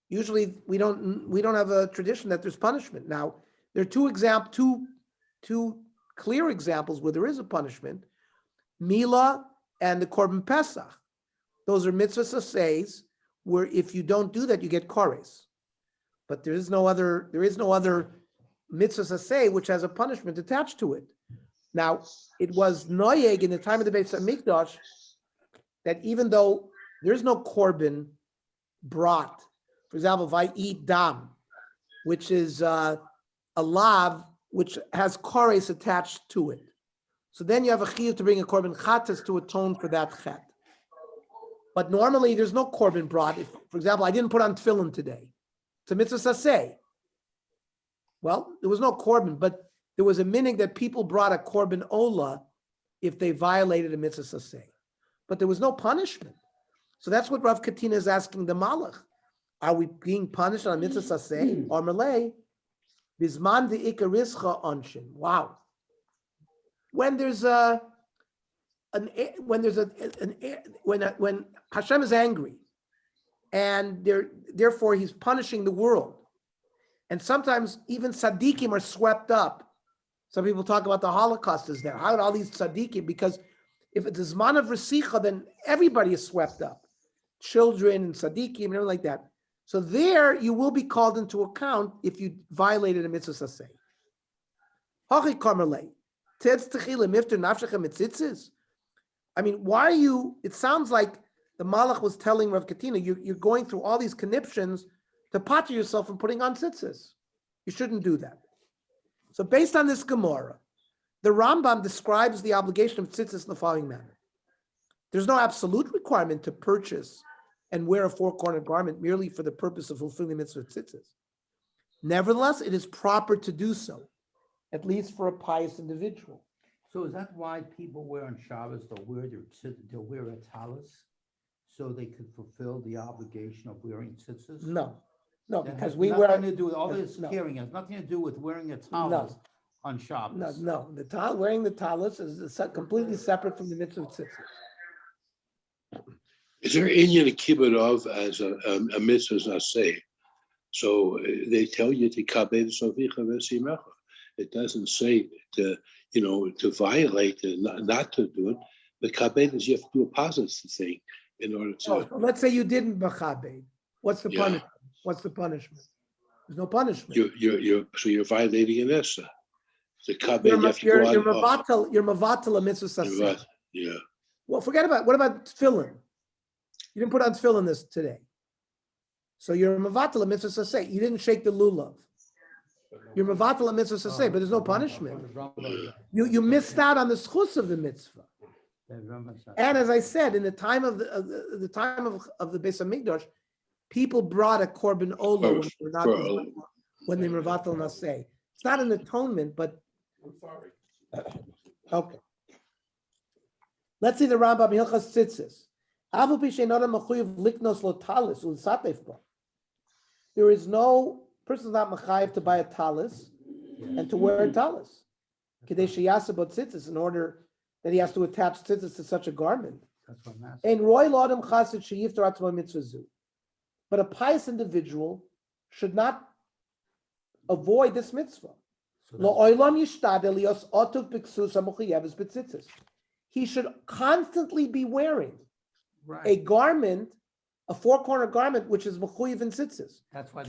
usually we don't have a tradition that there's punishment. Now, there are two clear examples where there is a punishment: Mila and the Korban Pesach. Those are mitzvahs asays where if you don't do that, you get kores. But there is no other mitzvahs asay which has a punishment attached to it. Now, it was noyeg in the time of the Beis Hamikdash that even though there's no korban brought, for example, if I eat dam, which is a lav which has kores attached to it, so then you have a chiyuv to bring a korban chatas to atone for that chet. But normally there's no korban brought. If, for example, I didn't put on tefillin today, it's a mitzvah saseh. Well, there was no korban, but there was a minig that people brought a korban ola if they violated a mitzvah saseh. But there was no punishment. So that's what Rav Katina is asking the Malach. Are we being punished on a mitzvah saseh or malay? Bisman the ikarischa onshin. Wow. When Hashem is angry, and therefore He's punishing the world, and sometimes even tzaddikim are swept up. Some people talk about the Holocaust is there. How are all these tzaddikim? Because if it's a zman of resicha, then everybody is swept up, children and tzaddikim and everything like that. So there you will be called into account if you violated a mitzvah saseh. Hachi karmelei. I mean, why are you? It sounds like the Malach was telling Rav Katina, you're going through all these conniptions to pater yourself from putting on tzitzis. You shouldn't do that. So based on this Gemara, the Rambam describes the obligation of tzitzis in the following manner. There's no absolute requirement to purchase and wear a four-cornered garment merely for the purpose of fulfilling the mitzvah of tzitzis. Nevertheless, it is proper to do so, at least for a pious individual. So is that why people wear on Shabbos, they'll wear a talus? So they could fulfill the obligation of wearing tzitzis? No, That because has we nothing wear. to do with, all this no. carrying has nothing to do with wearing a talus on Shabbos. No, wearing the talus is completely separate from the mitzvah of tzitzis. Is there Inyan Kibbutz as a mitzvah say? So they tell you to kabed sovicha v'simecha. It doesn't say to violate and not to do it. The kabed is you have to do a positive thing in order to. So let's say you didn't b'chabed. What's the punishment? What's the punishment? There's no punishment. You're violating an essa. The kabed you have to go out. You're mavatal a mitzvah saseh. Yeah. Well, what about tefillin? You didn't put on tefillin this today. So you're mavatal a mitzvah saseh. You didn't shake the lulav. You're mavatal a mitzvah saseh, but there's no punishment. You missed out on the schus of the mitzvah. And as I said, in the time of the Beis Hamikdash, people brought a korban olah when they were mavatal naseh. It's not an atonement, but I'm sorry. okay. Let's see the Rambam Hilchas Tzitzis. There is no person not mechayev to buy a talis and to wear a talis. In order that he has to attach tzitzis to such a garment. And but a pious individual should not avoid this mitzvah. He should constantly be wearing a garment, a four-corner garment, which is mechuyev in tzitzis. That's why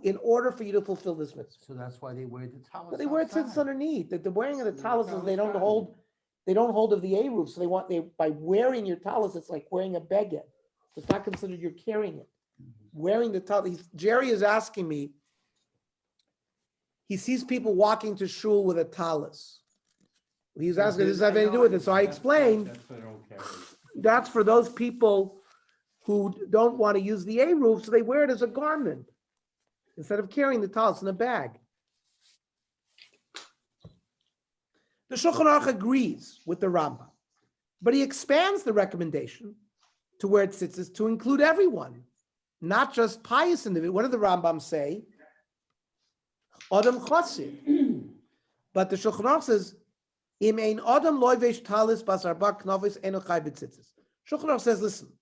in order for you to fulfill this mitzvah. So that's why they wear the talus. But they wear tzitzis underneath. That the wearing of the talus is they don't hold of the eruv. So by wearing your talus, it's like wearing a beged. It's not considered you're carrying it. Wearing the talus. Jerry is asking me. He sees people walking to shul with a talus. He's asking, does this have anything to do with it? So I explained. That's for those people who don't want to use the eruv, so they wear it as a garment instead of carrying the talus in a bag. The Shulchan Aruch agrees with the Rambam, but he expands the recommendation to wear tzitzis to include everyone, not just pious individuals. What did the Rambam say? Adam Chosid. But the Shulchan Aruch says, Im ein Adam loivesh talis basar bak knovis eno chai b'tzitzis. Shulchan Aruch says, listen,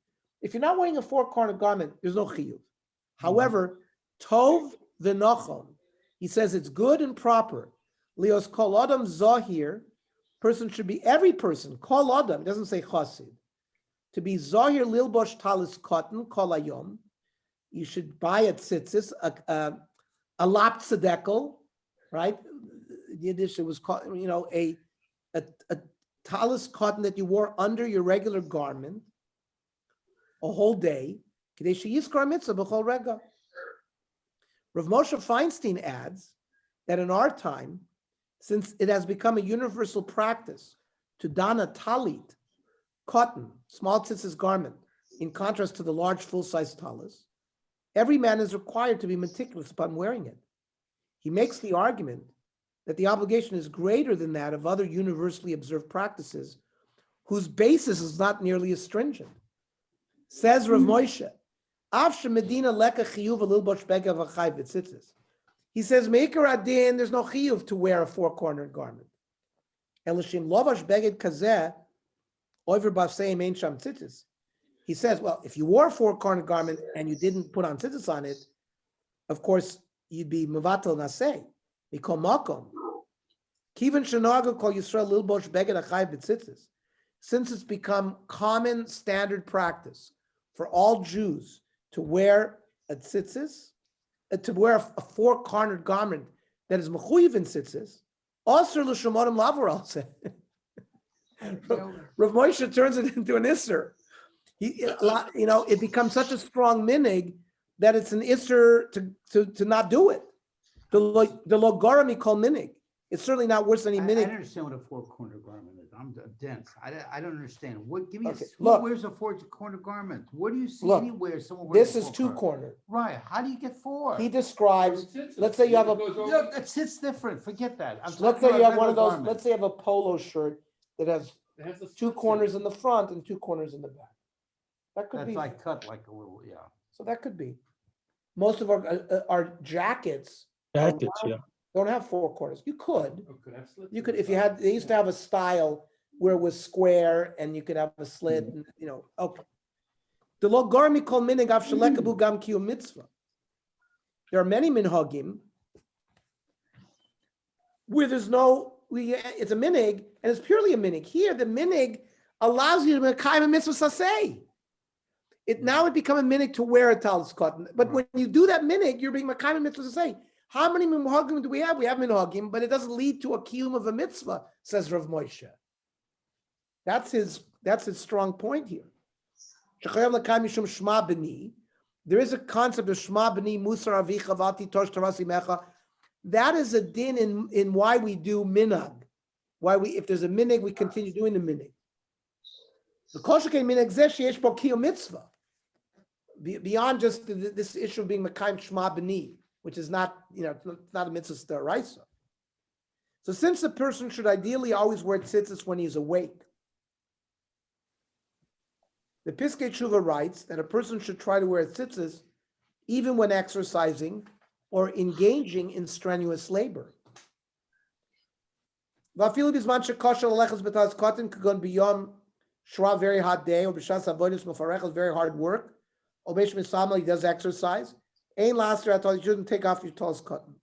if you're not wearing a four-cornered garment, there's no chiyuv. However, tov v'nochon, he says it's good and proper. Leos kol adam zahir, person should be, every person, kol adam, doesn't say chasid, to be zahir lilbosh talis cotton, kol ayom, you should buy a tzitzis, a lap tzedekel, right? Yiddish, it was called, a talis cotton that you wore under your regular garment a whole day. Rav Moshe Feinstein adds that in our time, since it has become a universal practice to don a talit, cotton, small tzitzis garment, in contrast to the large full-size talis, every man is required to be meticulous upon wearing it. He makes the argument that the obligation is greater than that of other universally observed practices whose basis is not nearly as stringent. Says Rav Moshe, he says, Meikar Adin, there's no chiyuv to wear a four-cornered garment. He says, well, if you wore a four-cornered garment and you didn't put on tzitzis on it, of course, you'd be mevatel naseh. Mikol makom. Kivan shenagu kol Yisrael lilbosh beged achai b'tzitzis. Since it's become common standard practice for all Jews to wear a tzitzis, to wear a four-cornered garment that is mechuyev in tzitzis, also l'shomodim lavar also. Rav Moshe turns it into an isser. It becomes such a strong minig that it's an isser to not do it. The logorami call minig. It's certainly not worse than any I don't minig. understand what a four-corner garment is. I'm dense. I don't understand. What, give me, Okay, who look. wears a four-corner garment? Where do you see Look, anywhere someone wears This a is four-corner? two-corner. Right, how do you get four? He describes, let's say you have a, Yeah, that sits different. Forget that. I'm let's talking say you about have one of regular those, let's garments. say you have a polo shirt that has two corners in the front and two corners in the back. That could That's be, like cut like a little, yeah. so that could be. Most of our jackets Jackets, yeah. don't have four corners. You could. Could have slits You in could, the if you side. had, they used to have a style where it was square and you could have a slit, and, okay. The lo garmi kol minig af shelekabu gam kiyum mitzvah. There are many minhagim where there's no, it's a minig and it's purely a minig. Here, the minig allows you to mekayim a mitzvah saseh. Now it become a minig to wear a talis cotton. But when you do that minig, you're being mekayim a mitzvah saseh. How many minhagim do we have? We have minhagim, but it doesn't lead to a kiyum of a mitzvah, says Rav Moshe. That's his strong point here. There is a concept of shma b'ni musar avicha v'ati tosh tarasi mecha. That is a din in why we do minhag. Why if there's a minhag, we continue doing the minhag. The kol shekei minhag zeh sheyesh bo kiyum mitzvah. Beyond just this issue of being mekayim shma b'ni, which is not, it's not a mitzvah d'oraisa. So since the person should ideally always wear tzitzis when he's awake, the Piskei Tshuva writes that a person should try to wear tzitzis even when exercising or engaging in strenuous labor. Vafilu bizman shekosher lelechas b'taz cotton kagon biyom shra, very hot day, or b'shas avodas mefarechas, very hard work, or b'esh misama, he does exercise. Ain laster at all, you shouldn't take off your tallest cotton.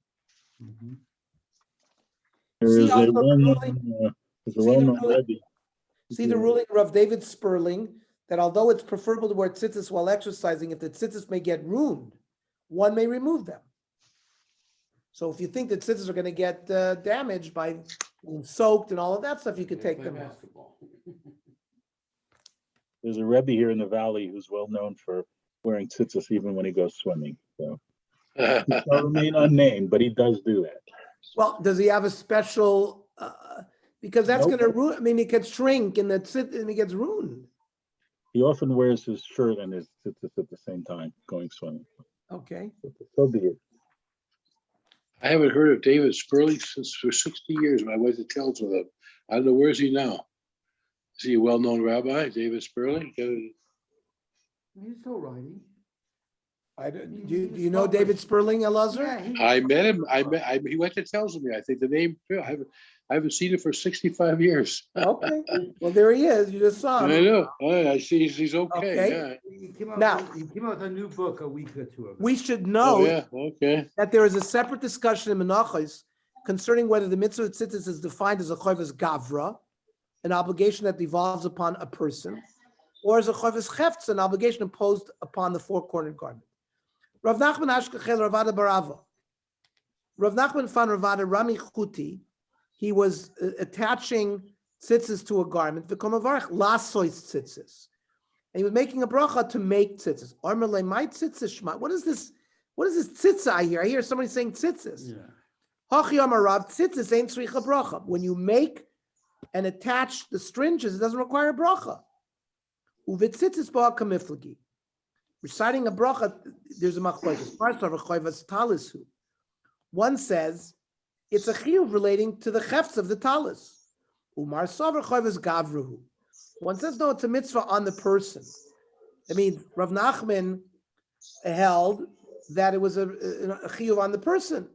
There is a also the well-known Rebbe. See the ruling of David Sperling that although it's preferable to wear tzitzis while exercising, if the tzitzis may get ruined, one may remove them. So if you think that tzitzis are going to get damaged by being soaked and all of that stuff, you could take them off. There's a Rebbe here in the valley who's well known for wearing tzitzis even when he goes swimming. So he shall remain unnamed, but he does do that. Well, does he have a special? Because that's Nope. going to ruin. I mean, it could shrink and it gets ruined. He often wears his shirt and his tzitzis at the same time going swimming. Okay. So be it. I haven't heard of David Sperling since for 60 years. My wife tells with him. I don't know, where is he now? Is he a well-known rabbi, David Sperling? He's still writing. Do you know David Sperling, Elazar? Yeah, I met him. He went to Telesedime. I think the name. I haven't seen him for 65 years. Okay. Well, there he is. You just saw him. I know. I see. He's okay. Okay. Yeah. he came out with a new book a week or two ago. We should Oh, know yeah. Okay. that there is a separate discussion in Menachos concerning whether the mitzvah of tzitzis is defined as a chayvus gavra, an obligation that devolves upon a person, or as a chayvus hefts, an obligation imposed upon the four-cornered garment. Rav Nachman Ashkechel Ravada Barava. Rav Nachman found Ravada Rami Chuti. He was attaching tzitzis to a garment. V'komavarach lasois tzitzis. And he was making a bracha to make tzitzis. Armele my tzitzis shma. What is this? What is this tzitzis I hear? I hear somebody saying tzitzis. Yeah. Hachi amarav tzitzis ain't tzricha bracha. When you make and attach the stringes, it doesn't require a bracha. Uvitzitzis ba kamiflagi. Reciting a bracha, there's a machlokes. One says it's a chiyuv relating to the chefts of the talis. Umar savar chayvus gavruhu. One says no, it's a mitzvah on the person. I mean, Rav Nachman held that it was a chiyuv on the person.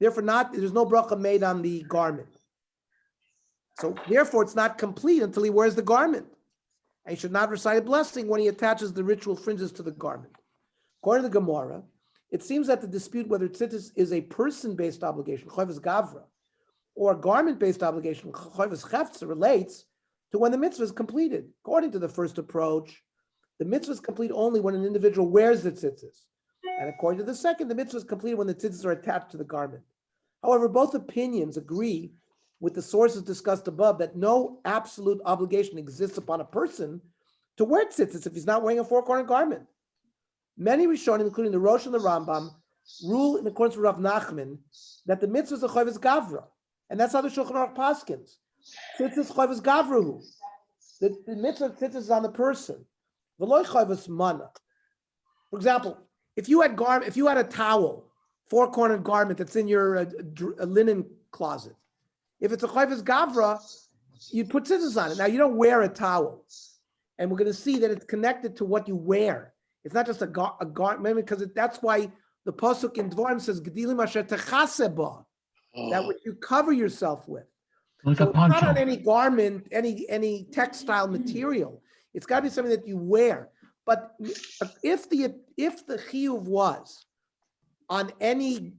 Therefore, there's no bracha made on the garment. So therefore, it's not complete until he wears the garment. And he should not recite a blessing when he attaches the ritual fringes to the garment. According to the Gemara, it seems that the dispute whether tzitzis is a person-based obligation, chayvus gavra, or a garment-based obligation, chayvus cheftza, relates to when the mitzvah is completed. According to the first approach, the mitzvah is complete only when an individual wears the tzitzis. And according to the second, the mitzvah is completed when the tzitzis are attached to the garment. However, both opinions agree with the sources discussed above that no absolute obligation exists upon a person to wear tzitzis if he's not wearing a four-cornered garment. Many Rishonim, including the Rosh and the Rambam, rule in accordance with Rav Nachman that the mitzvah is a chayvus gavra. And that's how the Shulchan Aruch paskins. Tzitzis chayvus gavruhu. The mitzvah of tzitzis is on the person. V'loy chayvus mana. For example, if you had a towel, four-cornered garment that's in your linen closet, if it's a chayvus gavra, you put tzitzis on it. Now you don't wear a towel, and we're going to see that it's connected to what you wear. It's not just a garment, because that's why the pasuk in Dvarim says "Gedilim asher techaseh," that which you cover yourself with. Like So a it's not poncho. on any garment, any textile material. It's got to be something that you wear. But if the chiyuv was on any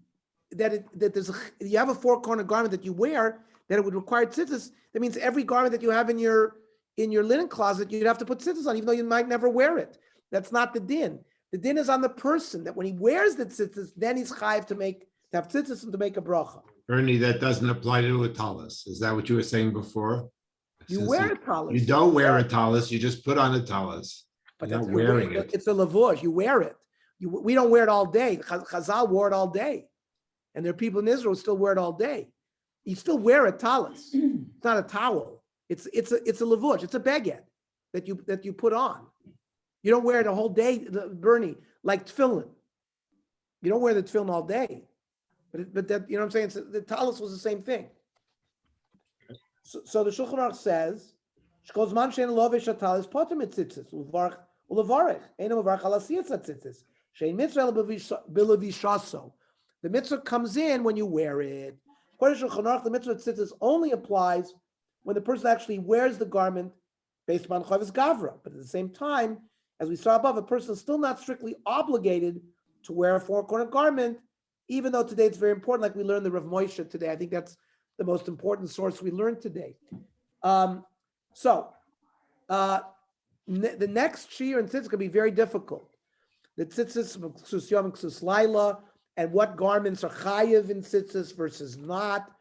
you have a four-cornered garment that you wear, that it would require tzitzis. That means every garment that you have in your linen closet, you'd have to put tzitzis on, even though you might never wear it. That's not the din. The din is on the person, that when he wears the tzitzis, then he's chayiv to have tzitzis and to make a bracha. Bernie, that doesn't apply to a tallis. Is that what you were saying before? You Since wear a tallis. You don't wear a tallis, you just put on a tallis. But You're that's not wearing it. It's a lavush. You wear it. We don't wear it all day. Chazal wore it all day, and there are people in Israel who still wear it all day. You still wear a tallis. It's not a towel. It's a lavush. It's a baguette that you put on. You don't wear it a whole day, Bernie, like tefillin. You don't wear the tefillin all day, but that, you know what I'm saying. The tallis was the same thing. So the Shulchan Aruch says, "Shkol zman she'en lovesh hatalis potem et tzitzis ulevarech eino mevarech al asiyas tzitzis she'en mitzvah b'levishaso." The mitzvah comes in when you wear it. According to Shulchan Aruch, the mitzvah of tzitzis only applies when the person actually wears the garment based upon chayvus gavra. But at the same time, as we saw above, a person is still not strictly obligated to wear a four-cornered garment, even though today it's very important, like we learned the Rav Moshe today. I think that's the most important source we learned today. The next shiur and tzitzis can be very difficult. The tzitzis, ksus yom, ksus laila, and what garments are chayiv in tzitzis versus not.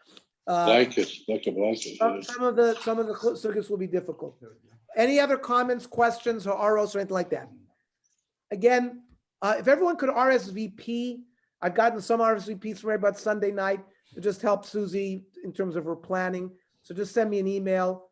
Blankets, like a blanket. Some of the sugyas will be difficult. Any other comments, questions, or ROs or anything like that? Again, if everyone could RSVP, I've gotten some RSVPs from everybody about Sunday night to just help Susie in terms of her planning. So just send me an email.